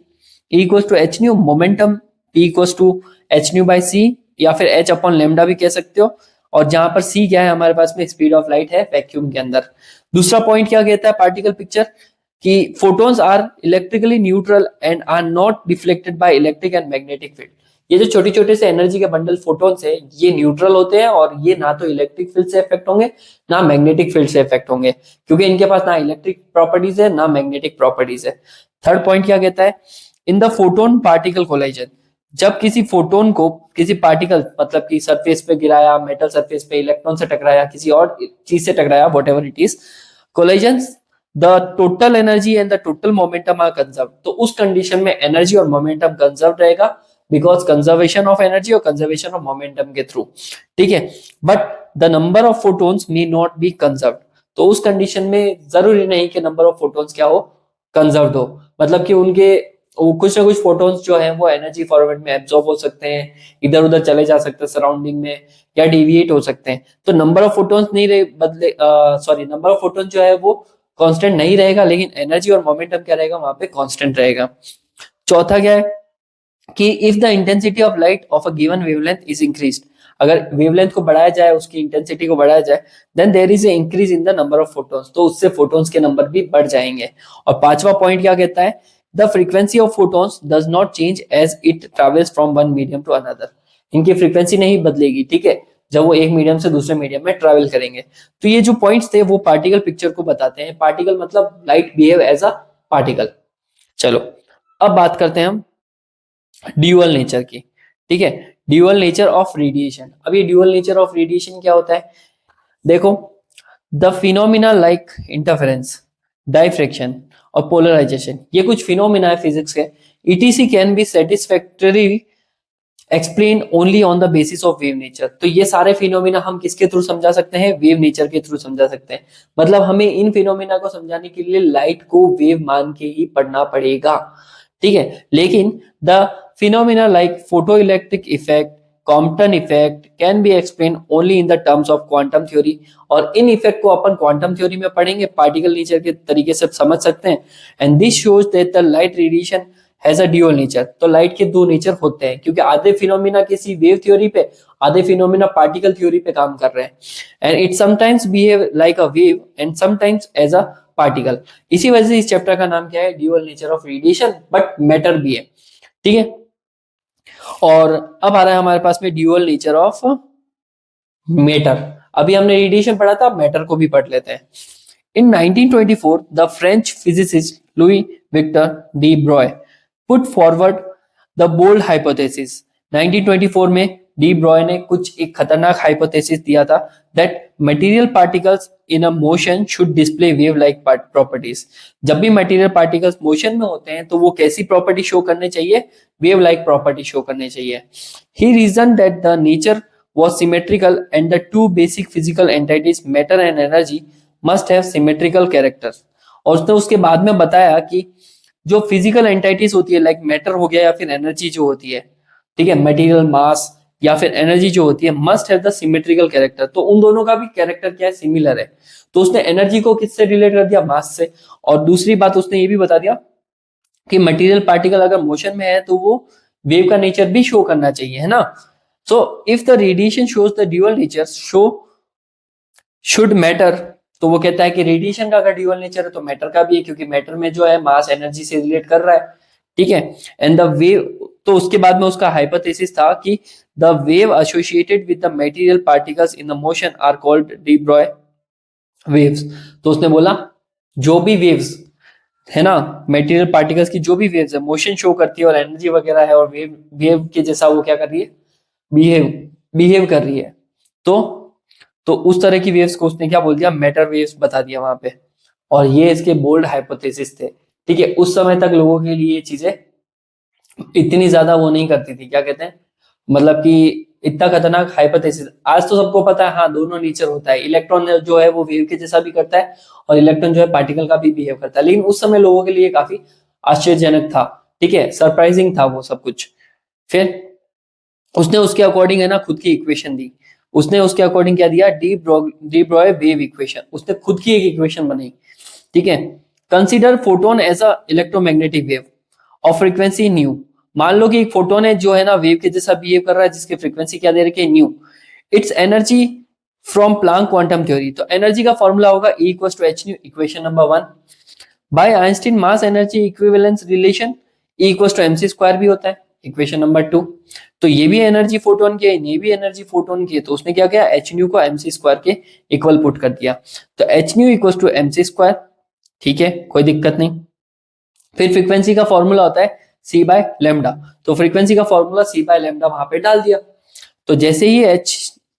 equals to H nu, momentum equals to H nu by C या फिर एच अपॉन लेमडा भी कह सकते हो। और जहां पर सी क्या है हमारे पास में, स्पीड ऑफ लाइट है वैक्यूम के अंदर। दूसरा पॉइंट क्या कहता है पार्टिकल पिक्चर, कि photons are electrically neutral and are not deflected by electric and magnetic field. ये जो छोटे छोटे से एनर्जी के बंडल फोटोन्स है ये न्यूट्रल होते हैं और ये ना तो इलेक्ट्रिक फील्ड से इफेक्ट होंगे ना मैग्नेटिक फील्ड से इफेक्ट होंगे, क्योंकि इनके पास ना इलेक्ट्रिक प्रॉपर्टीज है ना मैग्नेटिक प्रॉपर्टीज है। थर्ड पॉइंट क्या कहता है, in the photon particle collision, जब किसी फोटोन को किसी पार्टिकल मतलब कि सरफेस पे गिराया, मेटल सरफेस पे इलेक्ट्रॉन से टकराया, किसी और चीज से टकराया, whatever it is, collision the total energy and the total momentum are conserve. तो उस कंडीशन में एनर्जी और मोमेंटम कंजर्व रहेगा बिकॉज कंजर्वेशन ऑफ एनर्जी और कंजर्वेशन ऑफ मोमेंटम के थ्रू। ठीक है, but the number of photons need not be conserve. तो उस कंडीशन में जरूरी नहीं कि नंबर ऑफ फोटोन्स क्या हो, कंजर्व हो, मतलब कि उनके कुछ ना कुछ फोटोन्स जो है वो एनर्जी फॉरवर्ड में एब्जॉर्ब हो सकते हैं, इधर उधर चले जा सकते हैं सराउंडिंग में या डिविएट हो सकते हैं। तो नंबर ऑफ फोटोन्स नहीं रहे बदले, सॉरी नंबर ऑफ फोटोन्स जो है वो कांस्टेंट नहीं रहेगा, लेकिन एनर्जी और मोमेंटम क्या रहेगा वहां पे कांस्टेंट रहेगा। चौथा क्या है कि if the intensity of light of a given wavelength is increased, अगर वेवलेंथ को बढ़ाया जाए, उसकी इंटेंसिटी को बढ़ाया जाए, then there is a increase in the number of photons, तो उससे फोटोन्स के नंबर भी बढ़ जाएंगे। और पांचवा पॉइंट क्या कहता है, the frequency of photons does not change as it travels from one medium to another. इनकी फ्रीक्वेंसी नहीं बदलेगी, ठीक है, जब वो एक मीडियम से दूसरे मीडियम में ट्रेवल करेंगे। तो ये जो पॉइंट्स थे वो पार्टिकल पिक्चर को बताते हैं। पार्टिकल मतलब light behave as a particle. चलो अब बात करते हैं हम ड्यूअल नेचर की। ठीक है, ड्यूअल नेचर ऑफ रेडिएशन। अब ये ड्यूअल नेचर ऑफ रेडिएशन क्या होता है, देखो, the phenomena like interference, diffraction और पोलराइजेशन, ये कुछ फिनोमिना है फिजिक्स के। Etc can be satisfactory explain only on the basis of wave nature. तो ये सारे फिनोमिना हम किसके थ्रू समझा सकते हैं, वेव नेचर के थ्रू समझा सकते हैं। मतलब हमें इन फिनोमिना को समझाने के लिए लाइट को वेव मान के ही पढ़ना पड़ेगा। ठीक है, लेकिन the phenomena like photo electric effect, Compton effect can be explain only in the terms of quantum theory. और इन इफेक्ट को अपन क्वांटम थ्योरी में पढ़ेंगे, पार्टिकल नेचर के तरीके से समझ सकते हैं। And this shows that the light radiation has a dual nature. तो लाइट के दो नेचर होते हैं, क्योंकि आधे फिनोमिना किसी वेव थ्योरी पे, आधे फिनोमिना पार्टिकल थ्योरी पे काम कर रहे हैं। And it sometimes behave like a wave and sometimes as a particle. इसी वजह से इस चैप्टर का नाम क्या है, dual nature of radiation, but matter भी है। ठीक है, और अब आ रहा है हमारे पास में ड्यूअल नेचर ऑफ मैटर। अभी हमने रेडिएशन पढ़ा था, मैटर को भी पढ़ लेते हैं। In 1924 the French physicist Louis Victor de Broglie put forward the bold hypothesis. 1924 में डी ब्रॉय ने कुछ एक खतरनाक हाइपोथेसिस दिया था, that material particles in a motion should display wave like properties. जब भी मटेरियल पार्टिकल्स मोशन में होते हैं तो वो कैसी प्रॉपर्टी शो करने चाहिए, वेव लाइक प्रॉपर्टी शो करने चाहिए। He reason that the nature was symmetrical and the two basic physical entities matter and energy must have symmetrical characters। और उसने उसके बाद में बताया कि जो फिजिकल एंटिटीज होती है लाइक मैटर हो गया या फिर एनर्जी जो होती है, ठीक है, मटेरियल मास या फिर एनर्जी जो होती है must have the symmetrical character. तो उन दोनों का भी कैरेक्टर क्या है, सिमिलर है। तो उसने एनर्जी को किससे रिलेट कर दिया, मास से। और दूसरी बात उसने ये भी बता दिया कि मटेरियल पार्टिकल अगर मोशन में है तो वो वेव का नेचर भी शो करना चाहिए, है ना। So if the radiation shows the dual nature show should matter, तो वो कहता है कि रेडिएशन का अगर ड्यूअल नेचर है तो मैटर का भी है, क्योंकि मैटर में जो है मास एनर्जी से रिलेट कर रहा है, ठीक है। एंड द वेव, तो उसके बाद में उसका हाइपोथेसिस था कि the wave associated with the material particles in the motion are called de Broglie waves. तो उसने बोला जो भी वेव्स है ना, मटेरियल पार्टिकल्स की जो भी वेव्स है मोशन शो करती है और एनर्जी वगैरह है और वेव वेव के जैसा वो क्या कर रही है, बिहेव बिहेव कर रही है। तो उस तरह की वेव्स को उसने क्या बोल दिया, मैटर वेव्स बता दिया वहां पे। और ये इसके बोल्ड हाइपोथेसिस थे, ठीक है। उस समय तक लोगों के लिए ये चीजें इतनी ज्यादा वो नहीं करती थी, क्या कहते हैं, मतलब कि इतना खतरनाक हाइपोथेसिस। आज तो सबको पता है हाँ दोनों नेचर होता है, इलेक्ट्रॉन जो है वो वेव के जैसा भी करता है और इलेक्ट्रॉन जो है पार्टिकल का भी बिहेव करता है। लेकिन उस समय लोगों के लिए काफी आश्चर्यजनक था, ठीक है, सरप्राइजिंग था वो सब कुछ। फिर उसने उसके अकॉर्डिंग है ना खुद की इक्वेशन दी। उसने उसके अकॉर्डिंग क्या दिया, डी ब्रॉय वेव इक्वेशन। उसने खुद की एक इक्वेशन बनाई, ठीक है। Consider photon as a electromagnetic wave of frequency nu. मान लो कि एक फोटोन है जो है ना वेव के जैसा बिहेव कर रहा है, जिसकी फ्रीक्वेंसी क्या दे रखी है, nu. Its energy from Planck quantum theory. तो एनर्जी का फॉर्मूला होगा E equal to H nu, equation number 1। By Einstein mass energy equivalence relation E equal to m c square भी होता है, इक्वेशन नंबर 2। तो ये भी एनर्जी फोटोन की है, ये भी एनर्जी फोटोन की है। तो उसने क्या किया, एच न्यू को एम सी स्क्वायर के इक्वल पुट कर दिया। तो h nu equal to m c square, ठीक है, कोई दिक्कत नहीं। फिर फ्रीक्वेंसी का फॉर्मूला होता है सी बाय लेमडा। तो फ्रीक्वेंसी का फॉर्मूला सी बाय लेमडा वहां पे डाल दिया। तो जैसे ही एच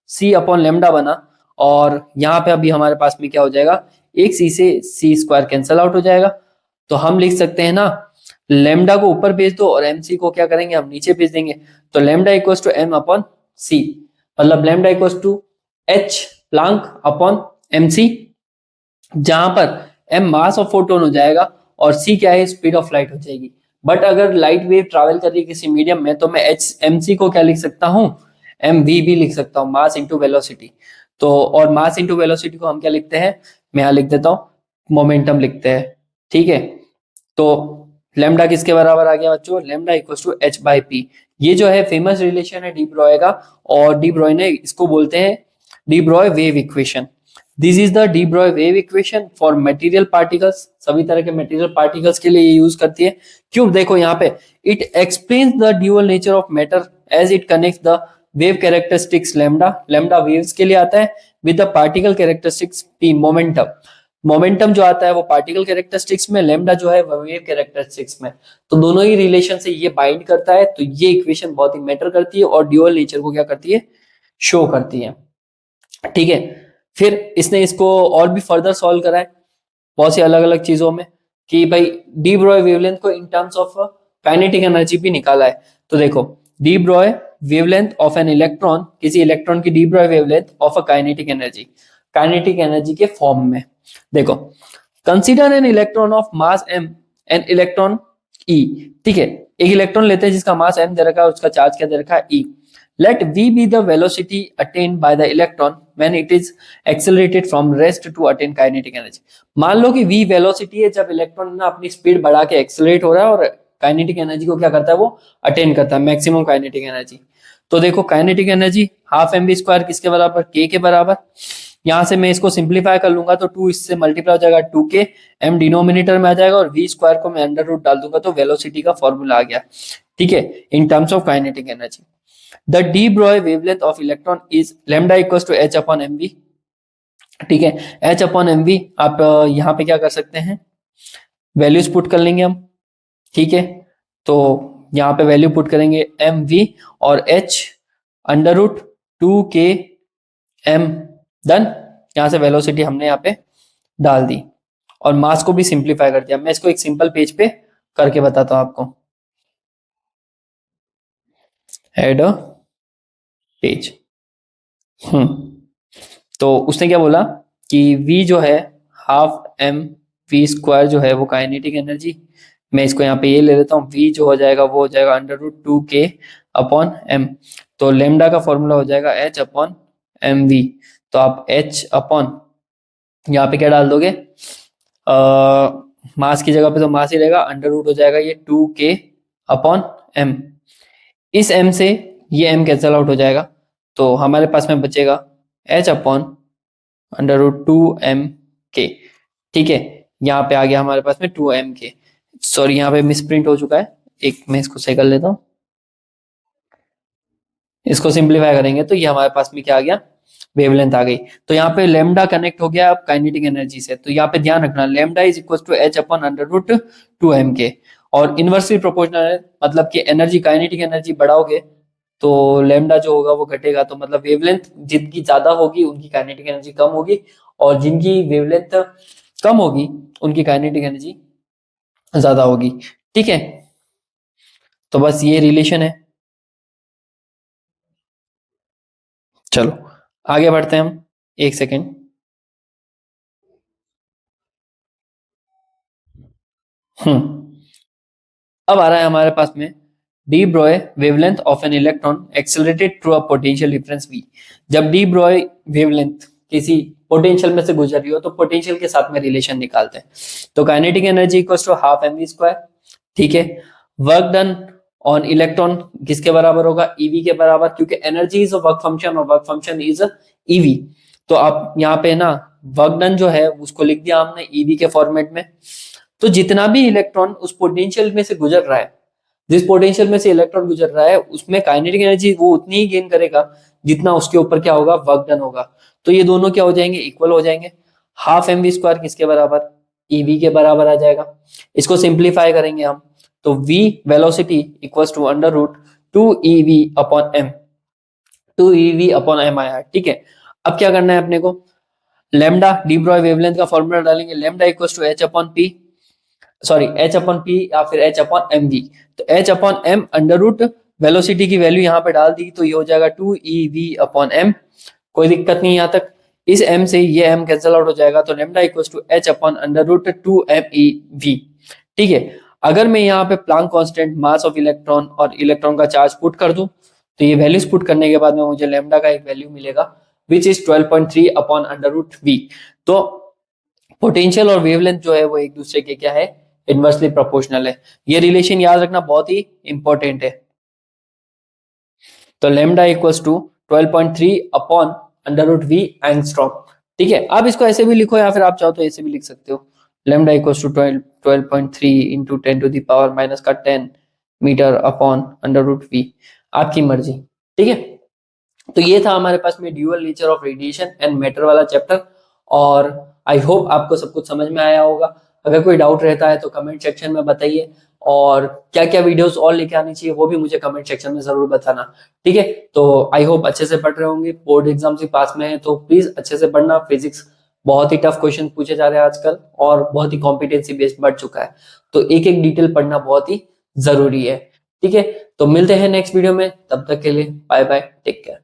सी अपॉन लेमडा बना, और यहाँ पे अभी हमारे पास में क्या हो जाएगा, एक सी से सी स्क्वायर कैंसल आउट हो जाएगा। तो हम लिख सकते हैं ना, लेमडा को ऊपर भेज दो और एमसी को क्या करेंगे, हम नीचे भेज देंगे। तो lambda equals to M upon C, मतलब lambda equals to H Planck upon M C, जहां पर एम मास ऑफ फोटोन हो जाएगा और सी क्या है, स्पीड ऑफ लाइट हो जाएगी। बट अगर लाइट वेव ट्रैवल कर रही है किसी मीडियम में, तो मैं एच एम सी को क्या लिख सकता हूँ, एम वी भी लिख सकता हूँ, मास इंटू वेलोसिटी। तो और मास इंटू वेलोसिटी को हम क्या लिखते हैं, मैं यहाँ लिख देता हूँ, मोमेंटम लिखते हैं, ठीक है। तो लेमडा किसके बराबर आ गया बच्चों, lambda equals to h by p. ये जो है फेमस रिलेशन है डी ब्रॉय का, और डी ब्रॉय ने इसको बोलते हैं de Broglie wave equation. This is the de Broglie wave equation for material particles. सभी तरह के मटेरियल पार्टिकल्स के लिए ये यूज करती है। क्यों, देखो यहाँ पे, it explains the dual nature of matter as it connects the wave characteristics lambda, lambda waves के लिए आता है, with the particle characteristics p, momentum. Momentum जो आता है वो पार्टिकल कैरेक्टरिस्टिक्स में, लेमडा जो है वो वेव कैरेक्टरिस्टिक्स में। तो दोनों ही रिलेशन से ये बाइंड करता है। तो ये इक्वेशन बहुत ही मैटर करती है और ड्यूअल नेचर को क्या करती है, शो करती है, ठीक है। फिर इसने इसको और भी फर्दर सॉल्व करा है बहुत सी अलग अलग चीजों में, कि भाई डी ब्रॉय वेवलेंथ को in terms of kinetic energy भी निकाला है। तो देखो, de Broglie wavelength of an electron, किसी इलेक्ट्रॉन की de Broglie wavelength of a kinetic energy, kinetic energy के फॉर्म में। देखो, consider an electron of mass M an electron E, ठीक है, एक इलेक्ट्रॉन लेते हैं जिसका मास एम दे रखा है और उसका चार्ज क्या दे रखा है, ई। Let v be the velocity attained by the electron when it is accelerated from rest to attain kinetic energy। मान लो कि v वेलोसिटी है जब इलेक्ट्रॉन ना अपनी स्पीड बढ़ा के एक्सेलरेट हो रहा है और काइनेटिक एनर्जी को क्या करता है, वो अटेन करता है, मैक्सिमम काइनेटिक एनर्जी। तो देखो kinetic energy half M we square किसके बराबर, के के बराबर। यहां से मैं इसको सिंप्लीफाई कर लूंगा तो 2 इससे मल्टीप्लाई हो जाएगा, 2k, m डिनोमिनेटर में आ जाएगा और v स्क्वायर को मैं अंडर रूट डाल दूंगा तो वेलोसिटी का फॉर्मूला आ गया, ठीक है, इन terms of kinetic energy. The de Broglie wavelength of electron is lambda equals to h upon mv, ठीक है। h upon mv आप यहाँ पे क्या कर सकते हैं, वैल्यूज पुट कर लेंगे हम, ठीक है। तो यहाँ पे वैल्यू पुट करेंगे mv और h under root 2k m, done. यहाँ से वेलोसिटी हमने यहाँ पे डाल दी और मास को भी सिंप्लीफाई कर दिया। मैं इसको एक सिंपल पेज पे करके बताता हूँ आपको, एड अ पेज। तो उसने क्या बोला कि V जो है हाफ एम वी स्क्वायर जो है वो काइनेटिक एनर्जी, मैं इसको यहाँ पे ये ले लेता हूँ, V जो हो जाएगा वो हो जाएगा √2k अपॉन m। तो लेमडा का फॉर्मूला हो जाएगा H अपॉन एम वी। तो आप H अपॉन यहाँ पे क्या डाल दोगे, मास की जगह पे तो मास ही रहेगा, अंडर रूट हो जाएगा ये 2k अपॉन m। इस m से ये m कैंसल आउट हो जाएगा, तो हमारे पास में बचेगा H अपॉन √2m k। ठीक है, यहाँ पे आ गया हमारे पास में 2m k। सॉरी यहाँ पे मिसप्रिंट हो चुका है, एक मैं इसको सही कर लेता हूँ। इसको सिंप्लीफाई करेंगे तो ये हमारे पास में क्या आ गया, वेवलेंथ आ गई। तो यहाँ पे लेमडा कनेक्ट हो गया अब काइनेटिक एनर्जी से। तो यहाँ पे ध्यान रखना lambda is equal to H upon √2m k, और इनवर्सली प्रोपोर्शनल है, मतलब कि एनर्जी काइनेटिक एनर्जी बढ़ाओगे तो लेमडा जो होगा वो घटेगा। तो मतलब वेवलेंथ जिनकी ज्यादा होगी उनकी काइनेटिक एनर्जी कम होगी, और जिनकी वेवलेंथ कम होगी उनकी काइनेटिक एनर्जी ज्यादा होगी। ठीक है, तो बस ये रिलेशन है। चलो आगे बढ़ते हैं हम, एक सेकेंड। अब आ रहा है हमारे पास में D Broglie wavelength of an electron accelerated through a potential difference V। जब डी ब्रॉय वेवलेंथ किसी पोटेंशियल में से गुजर रही हो तो पोटेंशियल के साथ में रिलेशन निकालते हैं। तो kinetic energy equals to half M we square. ठीक है, वर्क डन ऑन इलेक्ट्रॉन किसके बराबर होगा, ईवी के बराबर, क्योंकि energy is a work function और वर्क फंक्शन इज ईवी। तो आप यहाँ पे ना वर्क डन जो है उसको लिख दिया हमने ईवी के फॉर्मेट में। तो जितना भी इलेक्ट्रॉन उस पोटेंशियल में से गुजर रहा है, जिस पोटेंशियल में से इलेक्ट्रॉन गुजर रहा है उसमें काइनेटिक एनर्जी वो उतनी ही गेन करेगा जितना उसके ऊपर क्या होगा, वर्क डन होगा। तो ये दोनों क्या हो जाएंगे, इक्वल हो जाएंगे। हाफ एम वी स्क्वायर किसके बराबर, ईवी के बराबर आ जाएगा। इसको सिंप्लीफाई करेंगे हम तो v velocity equals to under root 2ev upon m, 2ev upon m आया। ठीक है, अब क्या करना है अपने को, लेमडा डी ब्रॉय वेवलेंथ का फॉर्मूला डालेंगे, lambda equals to h upon p, sorry h upon p या फिर h अपॉन एम वी। तो h upon m under root velocity की वैल्यू यहाँ पे डाल दी तो ये हो जाएगा 2ev अपॉन m। कोई दिक्कत नहीं यहाँ तक, इस m से ये m कैंसल आउट हो जाएगा, तो lambda equals to h upon under root 2mev। ठीक है, अगर मैं यहाँ पे Planck constant, mass of electron और इलेक्ट्रॉन का चार्ज पुट कर दूं तो ये वैल्यूज पुट करने के बाद में मुझे लेमडा का एक वैल्यू मिलेगा which is 12.3 upon under root V. तो पोटेंशियल और वेवलेंथ जो है वो एक दूसरे के क्या है, इनवर्सली प्रोपोर्शनल है। ये रिलेशन याद रखना बहुत ही इंपॉर्टेंट है। तो lambda equals to 12.3 upon under root V angstrom. ठीक है, आप इसको ऐसे भी लिखो या फिर आप चाहो तो ऐसे भी लिख सकते हो, lambda equals to 12.3 into 10 to the power minus का 10 metre upon under root V, आपकी मर्जी। ठीक है, तो ये था हमारे पास में dual nature of radiation and matter वाला चैप्टर, और आई होप आपको सब कुछ समझ में आया होगा। अगर कोई डाउट रहता है तो कमेंट सेक्शन में बताइए, और क्या क्या वीडियोस और लेके आनी चाहिए वो भी मुझे कमेंट सेक्शन में जरूर बताना। ठीक है, तो आई होप अच्छे से पढ़ रहे होंगे, बोर्ड एग्जाम से पास में है तो प्लीज अच्छे से पढ़ना। फिजिक्स बहुत ही टफ क्वेश्चन पूछे जा रहे हैं आजकल, और बहुत ही कॉम्पिटेंसी बेस्ड बढ़ चुका है, तो एक एक डिटेल पढ़ना बहुत ही जरूरी है। ठीक है, तो मिलते हैं नेक्स्ट वीडियो में, तब तक के लिए बाय बाय, टेक केयर।